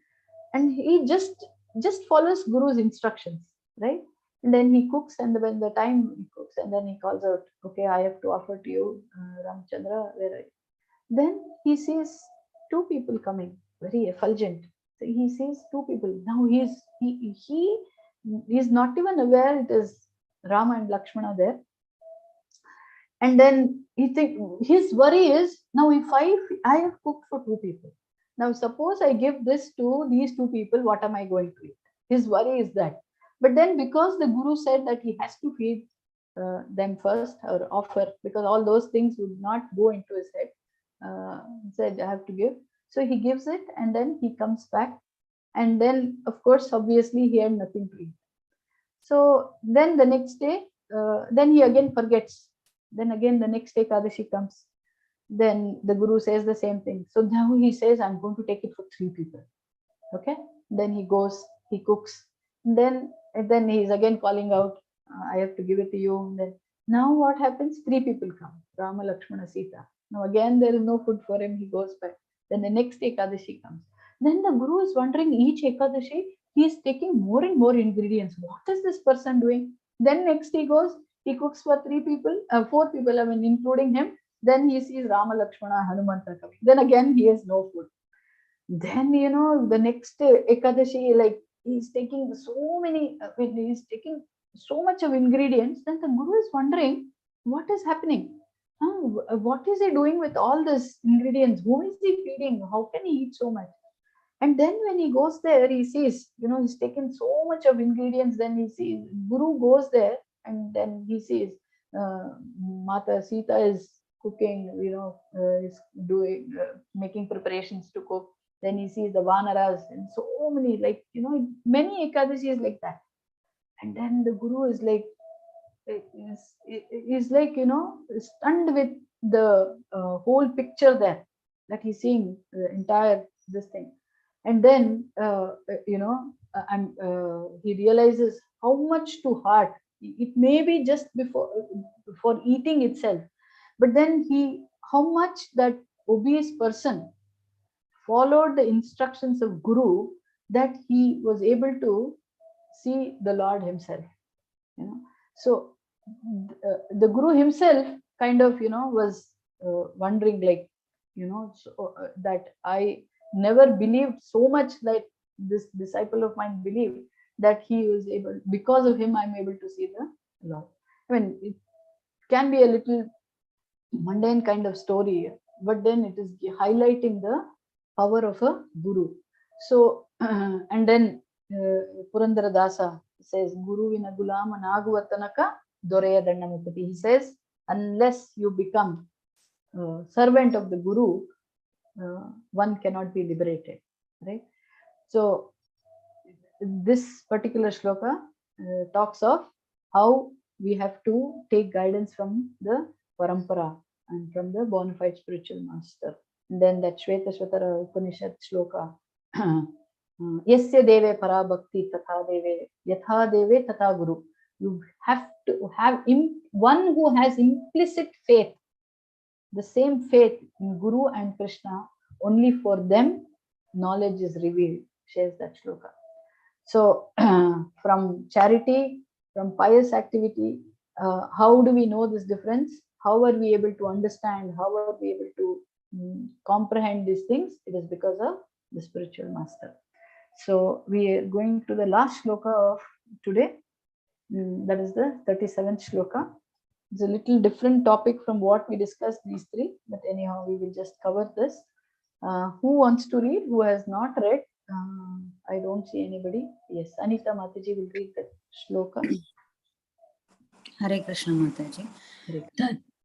and he just follows Guru's instructions, right? And then he cooks, and when the time he cooks, and then he calls out, okay, I have to offer to you, Ramchandra, where are you? Then he sees 2 people coming, very effulgent. So he sees 2 people. Now he is not even aware it is Rama and Lakshmana there. And then his worry is, now if I have cooked for 2 people. Now suppose I give this to these 2 people, what am I going to eat? His worry is that. But then because the Guru said that he has to feed them first or offer, because all those things would not go into his head, he said I have to give. So he gives it, and then he comes back. And then, of course, obviously he had nothing to eat. So then the next day, then he again forgets. Then again the next day Ekadashi comes. Then the Guru says the same thing. So now he says, I'm going to take it for 3 people. Okay. Then he goes, he cooks. And then he's again calling out, I have to give it to you. And then now what happens? 3 people come. Rama, Lakshmana, Sita. Now again there is no food for him. He goes back. Then the next Ekadashi comes. Then the Guru is wondering, each Ekadashi, he is taking more and more ingredients. What is this person doing? Then next he goes, he cooks for 4 people, including him. Then he sees Rama, Lakshmana, Hanumanta coming. Then again he has no food. Then, the next Ekadashi, like he's taking he's taking so much of ingredients. Then the Guru is wondering, what is happening? What is he doing with all these ingredients? Who is he feeding? How can he eat so much? And then when he goes there, he sees, he's taken so much of ingredients. Then he sees, Guru goes there, and then he sees Mata Sita is cooking, is doing, making preparations to cook. Then he sees the Vanaras and so many, many Ekadashis like that. And then the Guru is like, stunned with the whole picture there, that he's seeing the entire this thing. And then he realizes how much to heart. It may be just before eating itself, but then how much that obese person followed the instructions of Guru, that he was able to see the Lord himself. So the Guru himself kind of was wondering, like, that I never believed so much, like this disciple of mine believed, that he was able, because of him I'm able to see the Lord. I mean, it can be a little mundane kind of story, but then it is highlighting the power of a Guru. So and then Purandara Dasa says, Guru vina gulama naguvatanaka doreya dandamupati. He says, unless you become servant of the Guru, one cannot be liberated, right? So this particular shloka talks of how we have to take guidance from the parampara and from the bona fide spiritual master. And then that Shvetashvatara Upanishad shloka, Yasya deve para bhakti tatha deve, yatha deve tatha guru. You have to have one who has implicit faith, the same faith in Guru and Krishna. Only for them knowledge is revealed, shares that shloka. So from charity, from pious activity, how do we know this difference? How are we able to understand? How are we able to comprehend these things? It is because of the spiritual master. So we are going to the last shloka of today. That is the 37th shloka. It's a little different topic from what we discussed, these 3, but anyhow, we will just cover this. Who wants to read? Who has not read? I don't see anybody. Yes, Anita Mataji will read the shloka. Hare Krishna Mataji.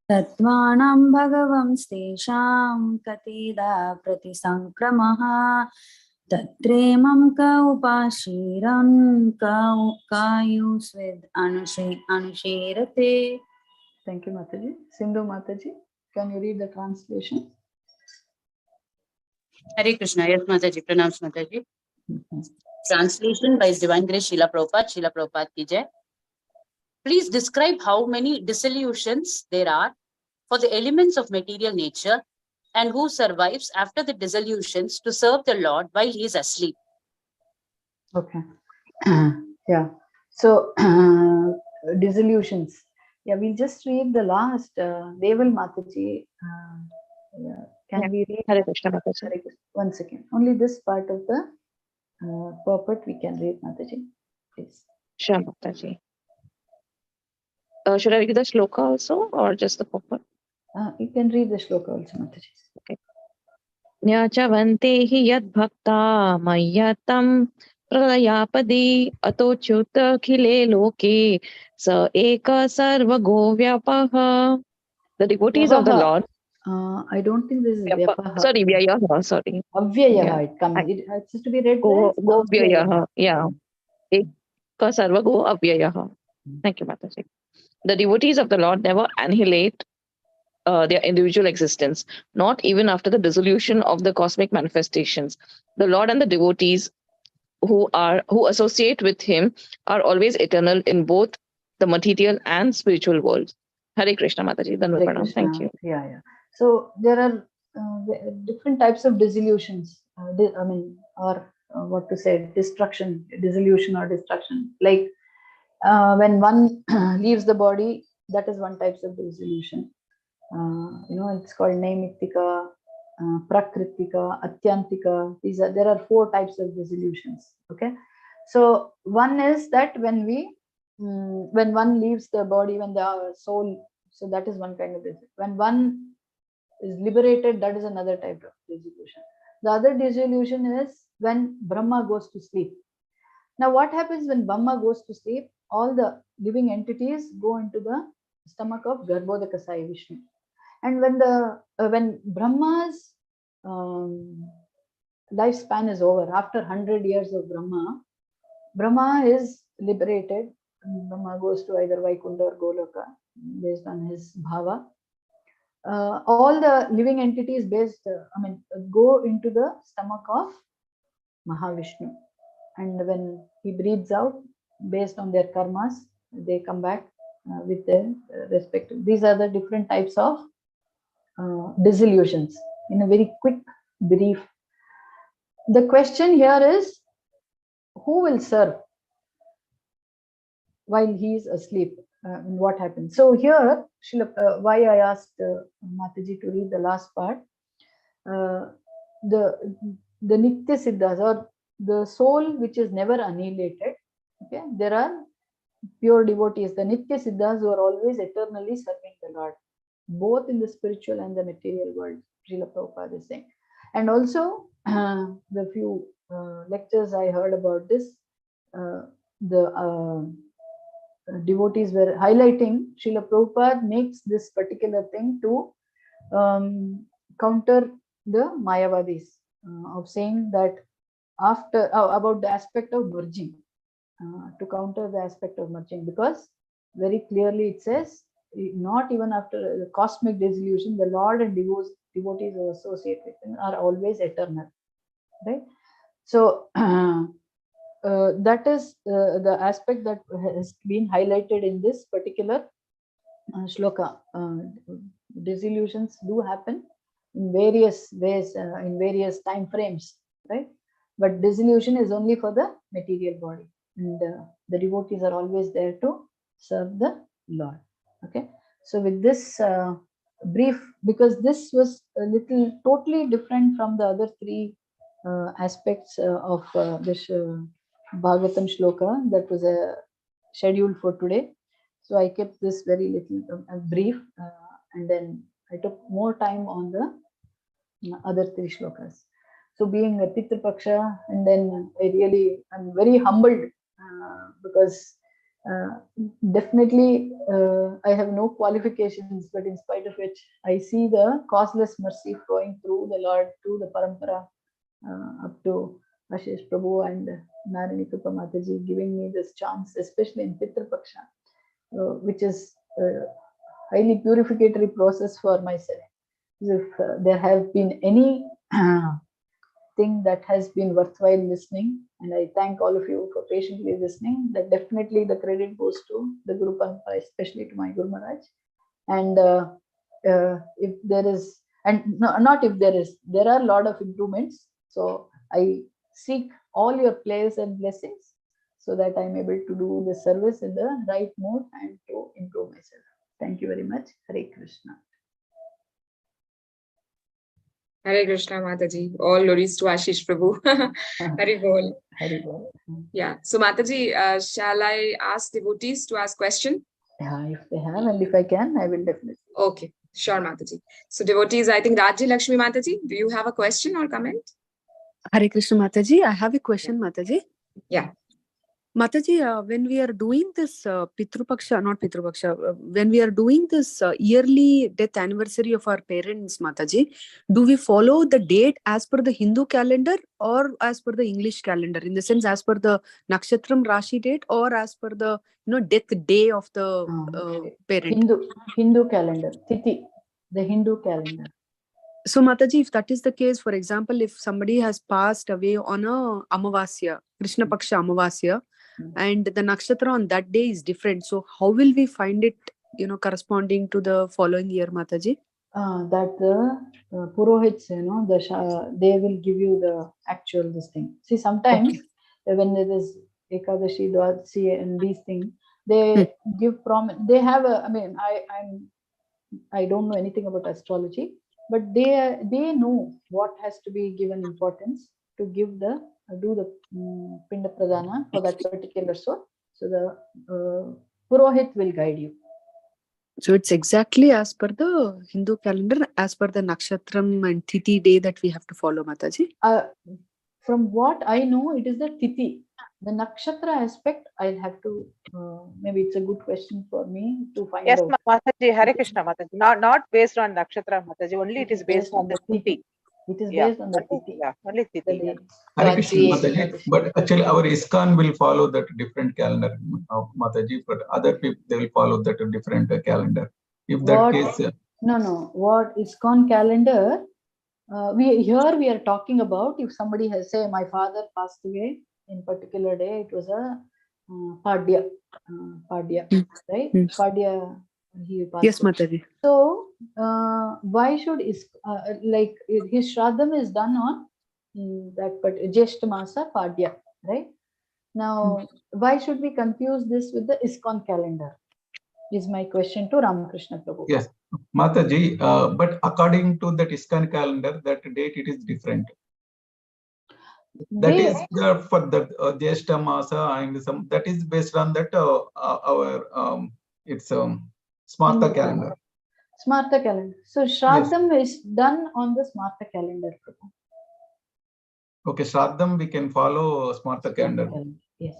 Tatvanam bhagavam stesham katida pratisankramaha tatremam ka upashiran ka yusvid anushirate. Thank you, Mataji. Sindhu Mataji, can you read the translation? Hare Krishna. Yes, Mataji. Pranams, Mataji. Translation by His Divine Grace Srila Prabhupada. Srila Prabhupada ki jai. Please describe how many dissolutions there are for the elements of material nature, and who survives after the dissolutions to serve the Lord while he is asleep. Okay. Yeah. So dissolutions. Yeah, we'll just read the last. Deval Mataji. Can we read? Hare Krishna, Mataji. One second. Only this part of the purport we can read, Mataji. Please. Sure, Mataji. Should I read the shloka also or just the purport? You can read the shloka also, Mataji. Okay. Nyachavante hi yad bhakta mayyatam pralayapadi atochuta khile loke sa eka sarva govyapaha. The devotees of the Lord. I don't think this is Vyapaha. Sorry, Vyayaha. Sorry. Avyayaha, it comes. It has to be read as Govyayaha. Yeah. Eka sarva go avyayaha. Thank you, Mataji. The devotees of the Lord never annihilate their individual existence, not even after the dissolution of the cosmic manifestations. The Lord and the devotees who associate with him are always eternal in both the material and spiritual worlds. Hare Krishna, Mataji. Thank you. Yeah. So there are different types of dissolutions. Destruction, dissolution or destruction. Like when one leaves the body, that is one type of dissolution. It's called Naimitika, Prakritika, Atyantika. There are 4 types of dissolutions. Okay, so one is that when one leaves the body, when the soul, so that is one kind of dissolution. When one is liberated, that is another type of dissolution. The other dissolution is when Brahma goes to sleep. Now, what happens when Brahma goes to sleep? All the living entities go into the stomach of Garbhodaka Sai Vishnu. And when Brahma's lifespan is over, after 100 years of Brahma is liberated. Brahma goes to either Vaikunta or Goloka based on his bhava. All the living entities go into the stomach of Mahavishnu. And when he breathes out, based on their karmas, they come back with their respective. These are the different types of dissolutions. In a very quick brief, the question here is, who will serve while he is asleep? What happens? So here, why I asked Mataji to read the last part. The Nitya Siddhas, or the soul which is never annihilated. Okay, there are pure devotees, the Nitya Siddhas, who are always eternally serving the Lord, both in the spiritual and the material world. Srila Prabhupada is saying. And also, the few lectures I heard about this, the devotees were highlighting, Srila Prabhupada makes this particular thing to counter the Mayavadis, of saying that after about the aspect of merging, to counter the aspect of merging, because very clearly it says, not even after the cosmic dissolution, the Lord and devotees who associate with him are always eternal, right? So that is the aspect that has been highlighted in this particular shloka. Dissolutions do happen in various ways, in various time frames, right? But dissolution is only for the material body, and the devotees are always there to serve the Lord. Okay, so with this brief, because this was a little totally different from the other 3 aspects of this Bhagavatam shloka that was scheduled for today. So I kept this very little brief, and then I took more time on the other 3 shlokas. So being a Pitru Paksha, and then I'm very humbled because definitely I have no qualifications, but in spite of which, I see the causeless mercy flowing through the Lord, through the parampara, up to Ashish Prabhu and Narani Kripa Mataji, giving me this chance, especially in Pitru Paksha, which is a highly purificatory process for myself. If there have been any thing that has been worthwhile listening, and I thank all of you for patiently listening, that definitely the credit goes to the Guru Parampara, especially to my Guru Maharaj. And if there is, and not if there is, there are a lot of improvements. So I seek all your prayers and blessings so that I'm able to do the service in the right mode and to improve myself. Thank you very much. Hare Krishna. Hare Krishna, Mataji. All glories to Ashish Prabhu. Hare Bol. Hare Bol. Yeah. So, Mataji, shall I ask devotees to ask question? Yeah, if they have, and if I can, I will definitely. Okay, sure, Mataji. So devotees, I think Rajya Lakshmi Mataji, do you have a question or comment? Hare Krishna Mataji, I have a question, Mataji. Yeah. Mataji, when we are doing this when we are doing this yearly death anniversary of our parents, Mataji, do we follow the date as per the Hindu calendar or as per the English calendar? In the sense, as per the Nakshatram Rashi date or as per the death day of the parent? Hindu calendar, Tithi, the Hindu calendar. So Mataji, if that is the case, for example, if somebody has passed away on a Amavasya, Krishna Paksha Amavasya, and the nakshatra on that day is different, so how will we find it, corresponding to the following year, Mataji? That the Purohits, they will give you the actual this thing. See, sometimes when there is Ekadashi, Dwadasi, and these things, they give they have a. I mean, I don't know anything about astrology, but they know what has to be given importance to give the do the Pinda Pradana for that particular soul. So the Purohit will guide you. So it's exactly as per the Hindu calendar, as per the Nakshatram and Tithi day that we have to follow, Mataji? From what I know, it is the Tithi. The Nakshatra aspect, I'll have to, maybe it's a good question for me to find Yes, out. Mataji, Hare Krishna Mataji. Not based on Nakshatra, Mataji. Only it is based on the Tithi. It is based on the Tithi. Yeah, only Tithi. Yeah. Hare Krishna Mataji. But actually, our ISKCON will follow that different calendar of Mataji, but other people, they will follow that different calendar. If that case. No. What ISKCON calendar, we are talking about if somebody has, say, my father passed away in particular day, it was a Padya, right? Padya, he passed. Yes, Mataji. So why should like his Shraddham is done on that Jeshta Masa Padya, right? Now, why should we confuse this with the ISKCON calendar? Is my question to Ramakrishna Prabhu. Yes, Mataji, but according to that ISKCON calendar, that date it is different. That is for the Jeshta Masa and some, that is based on that our it's Smartha calendar. Smartha calendar. So Shraddham is done on the Smartha calendar. Okay, Shraddham we can follow Smartha calendar. Yes.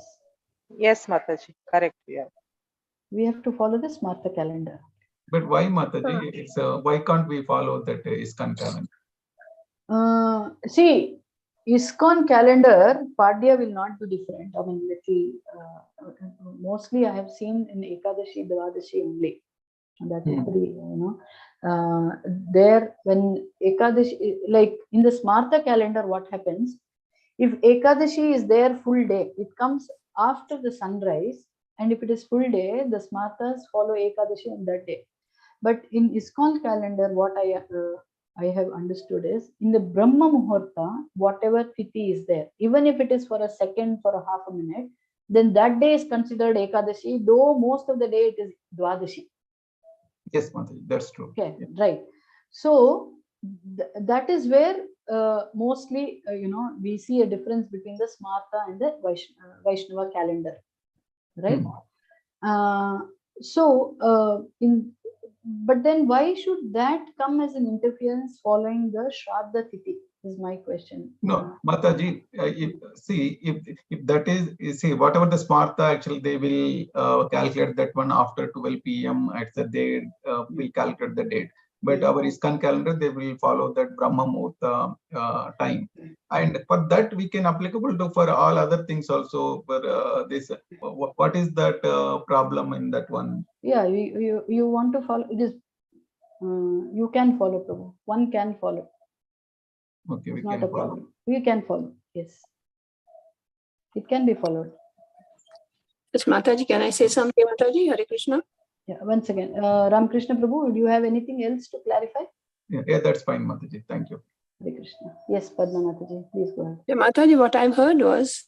Yes, Mataji. Correct. Yeah. We have to follow the Smartha calendar. But why, Mataji? It's why can't we follow that ISKCON calendar? See, ISKCON calendar, Padya will not be different. I mean, mostly I have seen in Ekadashi, Dvadashi only. That is there when Ekadashi, like in the Smartha calendar, what happens? If Ekadashi is there full day, it comes after the sunrise, and if it is full day, the Smarthas follow Ekadashi on that day. But in ISKCON calendar, what I have understood is in the Brahma Muhurta, whatever Tithi is there, even if it is for a second, for a half a minute, then that day is considered Ekadashi, though most of the day it is Dwadashi. Yes, Mataji, that's true. Okay, right. So that is where mostly, we see a difference between the Smartha and the Vaishnava calendar, right? But then why should that come as an interference following the Shraddha Tithi is my question. No, Mataji, if that is, you see, whatever the Smartha, actually they will calculate that one after 12 p.m. They will calculate the date. But our ISKCON calendar, they will follow that Brahma Muhurta time. And for that, we can applicable to for all other things also. For this, what is that problem in that one? Yeah, you want to follow it is. You can follow, Prabhu. One can follow. Okay, we not can a follow. problem. We can follow. Yes, it can be followed. Yes, Mataji, can I say something, Mataji? Hare Krishna. Yeah, once again, Ramakrishna Prabhu, do you have anything else to clarify? Yeah, that's fine, Mataji. Thank you. Hare Krishna. Yes, Padma Mataji, please go ahead. Yeah, Mataji, what I've heard was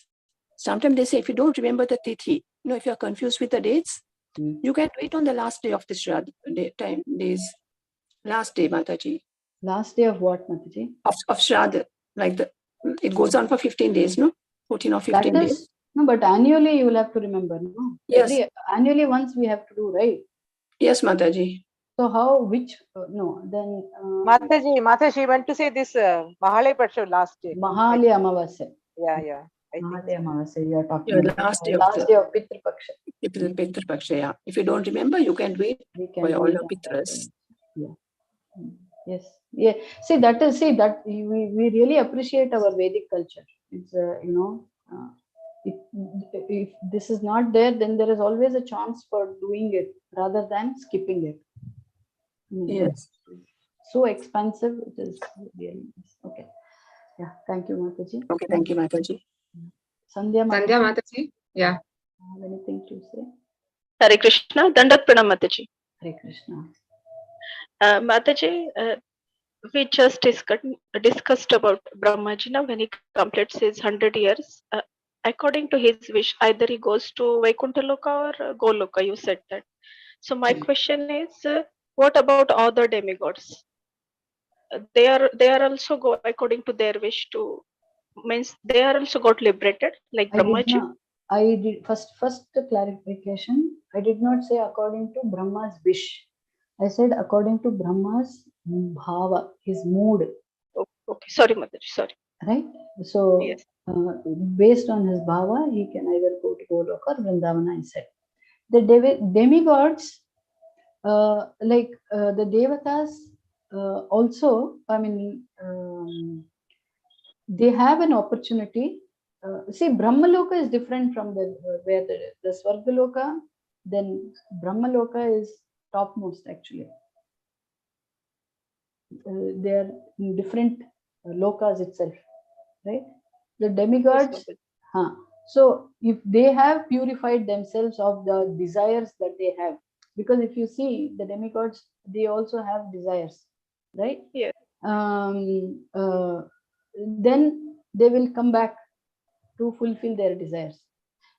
sometimes they say if you don't remember the tithi, if you're confused with the dates, you can wait on the last day of the Shraddha days. Last day, Mataji. Last day of what, Mataji? Of Shraddha. Like it goes on for 15 days, no? 14 or 15 days. No, but annually you will have to remember, no? Yes. Annually once we have to do, right? Yes, Mataji. So how, which, no, then... Mataji went to say this Mahalaya Paksha last day. Mahalaya Amavasya. Yeah. Mahalaya Amavasya, you are talking Yeah, about. last day of Pitru Paksha. Pitru Paksha, yeah. If you don't remember, you can do it for all your Pitras. Yeah. Yes. Yeah. See, we really appreciate our Vedic culture. It's, if this is not there, then there is always a chance for doing it rather than skipping it. Yes. So expansive, it is really nice. Okay. Yeah. Thank you, Mataji. Okay, thank you, Mataji. Sandhya Mataji. Yeah. Have anything to say? Hare Krishna, Dandat Pranam Mataji. Hare Krishna. Mataji, we just discussed about Brahmaji now when he completes his 100 years. According to his wish, either he goes to Vaikuntha Loka or Goloka, you said that. So my question is, what about other demigods? They are also go according to their wish to, means they are also got liberated like Brahmaji? I did first clarification. I did not say according to Brahma's wish. I said according to Brahma's bhava, his mood. Okay. Sorry, Mataji. Sorry. Right. So yes. Based on his bhava, he can either go to Goloka or Vrindavana. I said the demigods, like the devatas, also. I mean, they have an opportunity. See, Brahmaloka is different from where the Swargaloka, then Brahmaloka is topmost actually. They are in different lokas itself, right? The demigods, so if they have purified themselves of the desires that they have, because if you see the demigods, they also have desires, right? Yeah. Then they will come back to fulfill their desires.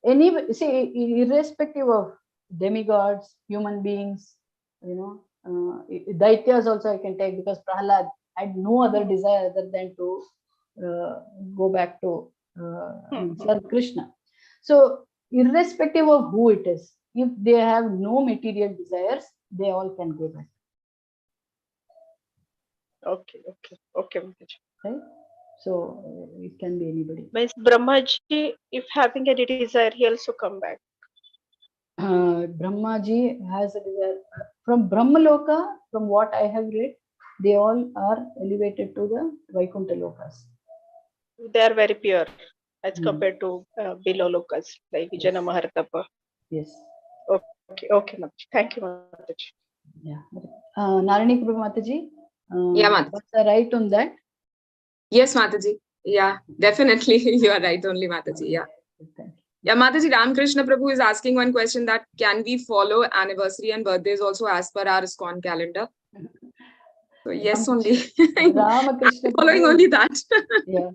Anyway, see, irrespective of demigods, human beings, Daityas also I can take, because Prahlad had no other desire other than to go back to serve Krishna. So irrespective of who it is, if they have no material desires, they all can go back. Okay. Right? So it can be anybody. Means Brahmaji, if having any desire, he also come back. Brahmaji has a desire. From Brahmaloka, from what I have read, they all are elevated to the Vaikuntha Lokas. They are very pure as compared to below lokas, like Vijana Maharatapa. Yes. Okay, Mataji. Thank you, Mataji. Yeah. Narani Prabhu Mataji. Yeah, Mataji. Was I right on that? Yes, Mataji. Yeah, definitely. You are right only, Mataji. Yeah. Yeah, Mataji, Ramakrishna Prabhu is asking one question, that can we follow anniversary and birthdays also as per our ISKCON calendar? So yes, only. Ramakrishna following only that. Yeah.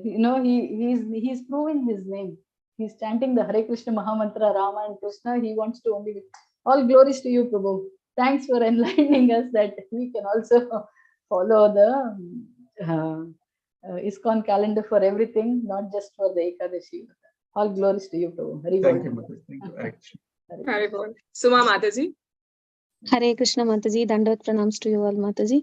He's proving his name. He's chanting the Hare Krishna Mahamantra, Rama and Krishna. He wants to only... All glories to you, Prabhu. Thanks for enlightening us that we can also follow the ISKCON calendar for everything, not just for the Ekadashi. All glories to you, Prabhu. Hari Thank you, Mataji. Thank you. Hari Bol. Suma Mataji. Hare Krishna Mataji, Dandavat pranams to you all, Mataji.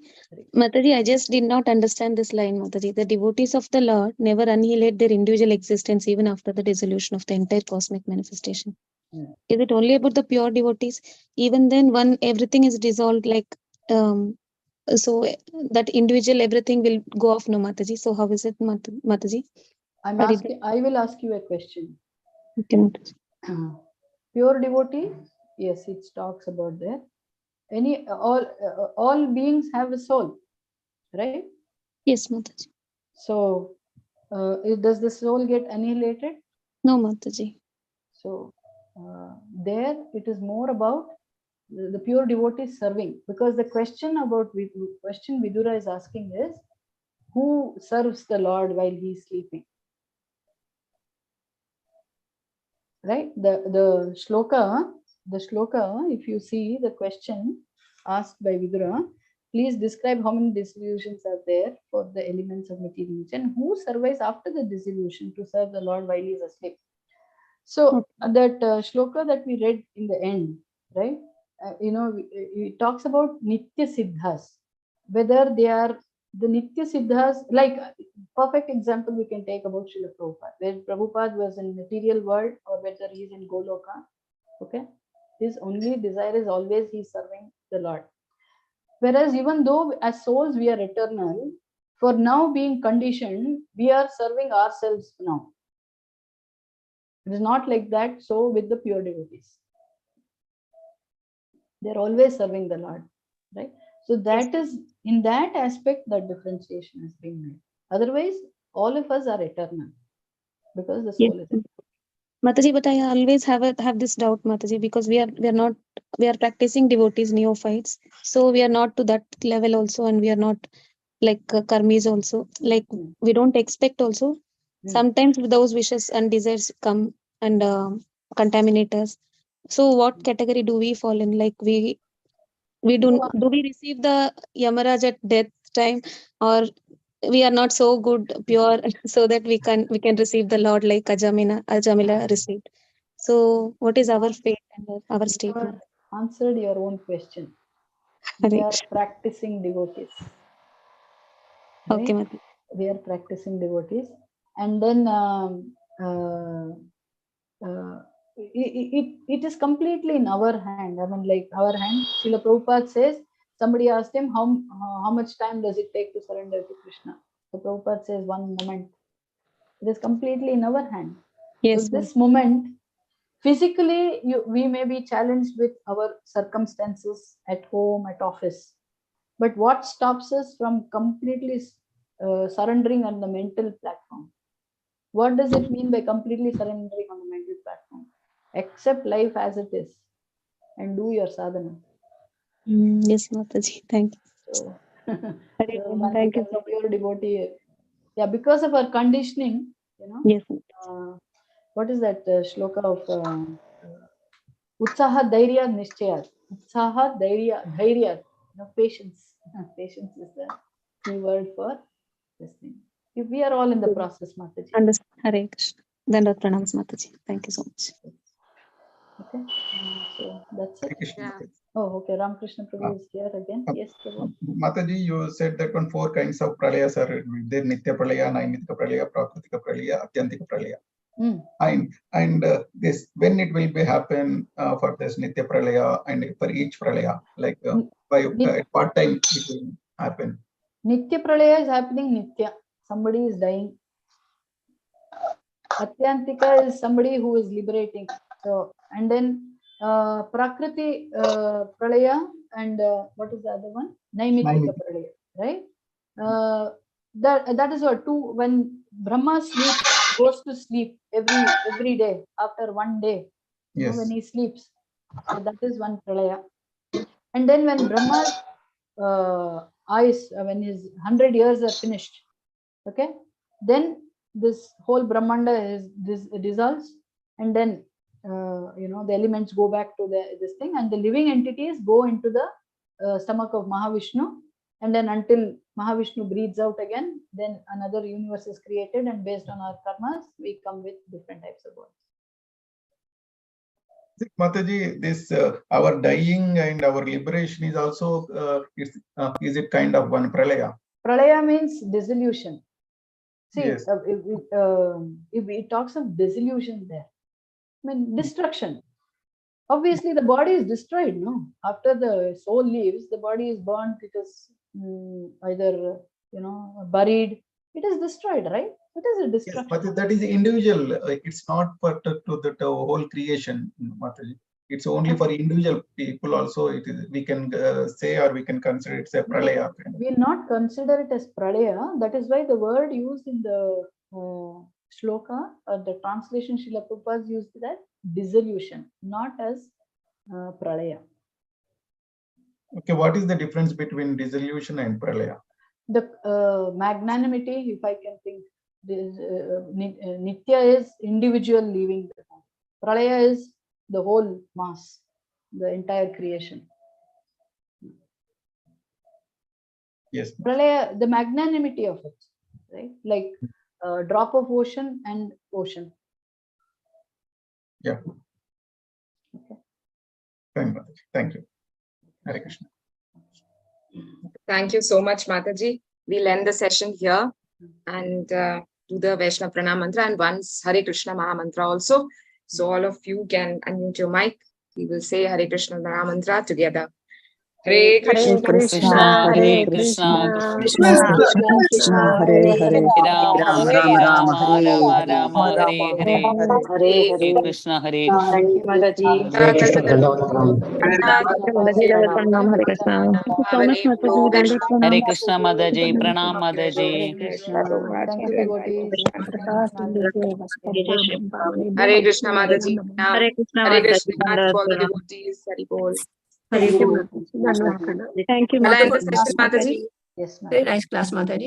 Mataji, I just did not understand this line, Mataji. The devotees of the Lord never annihilate their individual existence even after the dissolution of the entire cosmic manifestation. Is it only about the pure devotees? Even then, when everything is dissolved, like so that individual everything will go off, no, Mataji. So how is it, Mataji? I will ask you a question. Okay, Mataji. Pure devotee, yes, it talks about there. All beings have a soul, right? Yes, Mataji. So does the soul get annihilated? No, Mataji. So there it is more about the pure devotee serving, because the question Vidura is asking is, who serves the Lord while he is sleeping? Right? The shloka, if you see the question asked by Vidura, please describe how many dissolutions are there for the elements of material and who survives after the dissolution to serve the Lord while he is asleep. So that shloka that we read in the end, right? It talks about Nitya Siddhas, whether they are the Nitya Siddhas, like perfect example we can take about Srila Prabhupada, where Prabhupada was in material world or whether he is in Goloka, okay? His only desire is always he is serving the Lord. Whereas even though as souls we are eternal, for now being conditioned, we are serving ourselves now. It is not like that. So with the pure devotees, they're always serving the Lord, right? So that is in that aspect that differentiation is being made. Otherwise, all of us are eternal because the soul is eternal. Mataji, but I always have this doubt, Mataji, because we are practicing devotees, neophytes, so we are not to that level also, and we are not like karmis also. Like we don't expect also. Sometimes those wishes and desires come and contaminate us. So what category do we fall in? Like we do we receive the Yamaraj at death time, or we are not so good pure so that we can receive the Lord like Ajamila received? So what is our fate and our state? You answered your own question. We are practicing devotees. Right? Okay, Mataji. We are practicing devotees, and then it is completely in our hand. I mean, like our hand. Srila Prabhupada says, somebody asked him how much time does it take to surrender to Krishna. So Prabhupada says 1 moment. It is completely in our hand. Yes, so this moment, physically, we may be challenged with our circumstances at home, at office. But what stops us from completely surrendering on the mental platform? What does it mean by completely surrendering on the mental platform? Accept life as it is and do your sadhana. Yes, Mataji. Thank you. So, Thank you so much. Pure devotee. Yeah, because of our conditioning, Yes. What is that shloka of Utsaha Dairya Nishchaya? Utsaha Dairya, patience. Patience is the key word for this thing. We are all in the process, Mataji. Understand. Hare Krishna. Dandavat pranams, Mataji. Thank you so much. Okay, so that's it. Krishna. Oh, okay. Ramakrishna Prabhu is here again. Yes, Prabhu. Mataji, you said that 4 kinds of pralayas are there: Nitya Pralaya, Naimitika Pralaya, Prakritika Pralaya, Atyantika Pralaya. And this, when it will be happen for this Nitya Pralaya and for each Pralaya, like at what time it will happen? Nitya Pralaya is happening Nitya. Somebody is dying. Atyantika is somebody who is liberating. So, and then Prakriti Pralaya and what is the other one? Naimitika Pralaya, right? That is what two. When Brahma goes to sleep every day after 1 day, when he sleeps. So that is one Pralaya. And then when Brahma's eyes, when his 100 years are finished, okay, then this whole Brahmanda dissolves, and then the elements go back to this thing, and the living entities go into the stomach of Mahavishnu, and then until Mahavishnu breathes out again, then another universe is created, and based on our karmas, we come with different types of bodies. Mataji, this our dying and our liberation is also is it kind of one pralaya? Pralaya means dissolution. See, yes. if it talks of dissolution there, I mean destruction. Obviously, the body is destroyed. No, after the soul leaves, the body is burnt. It is either buried. It is destroyed, right? It is a destruction. Yes, but that is individual. It's not for to the whole creation, Mataji. It's only for individual people. Also, it is. We can say or we can consider it's a pralaya. We will not consider it as pralaya. That is why the word used in the shloka or the translation Srila Prabhupada used that dissolution, not as pralaya. Okay, what is the difference between dissolution and pralaya? The magnanimity, if I can think, Nitya is individual leaving the form. Pralaya is the whole mass, the entire creation. Yes. Pralaya, the magnanimity of it, right? Like a drop of ocean and ocean. Yeah. Fine, Mataji. Thank you. Hare Krishna. Thank you so much, Mataji. We'll end the session here and do the Vaishnava Pranam Mantra and once Hare Krishna Maha Mantra also. So all of you can unmute your mic. We will say Hare Krishna Maha Mantra together. Hare Krishna, Hare Krishna, Krishna Krishna, Hare Hare, Ram Ram Hare Hare, Hare Krishna Hare Krishna. Thank you, Mataji. Hare Krishna. Hare Krishna. Thank you so much, Mataji. Hare Krishna Mataji. Pranam Mataji. Thank you, devotees. Hare Krishna Mataji. Hare Krishna Hare Krishna Mataji. to all the devotees. Hari Bol. Thank you, Shall I end the Mataji. session, Mataji? Yes, ma'am. Very nice class, Mataji.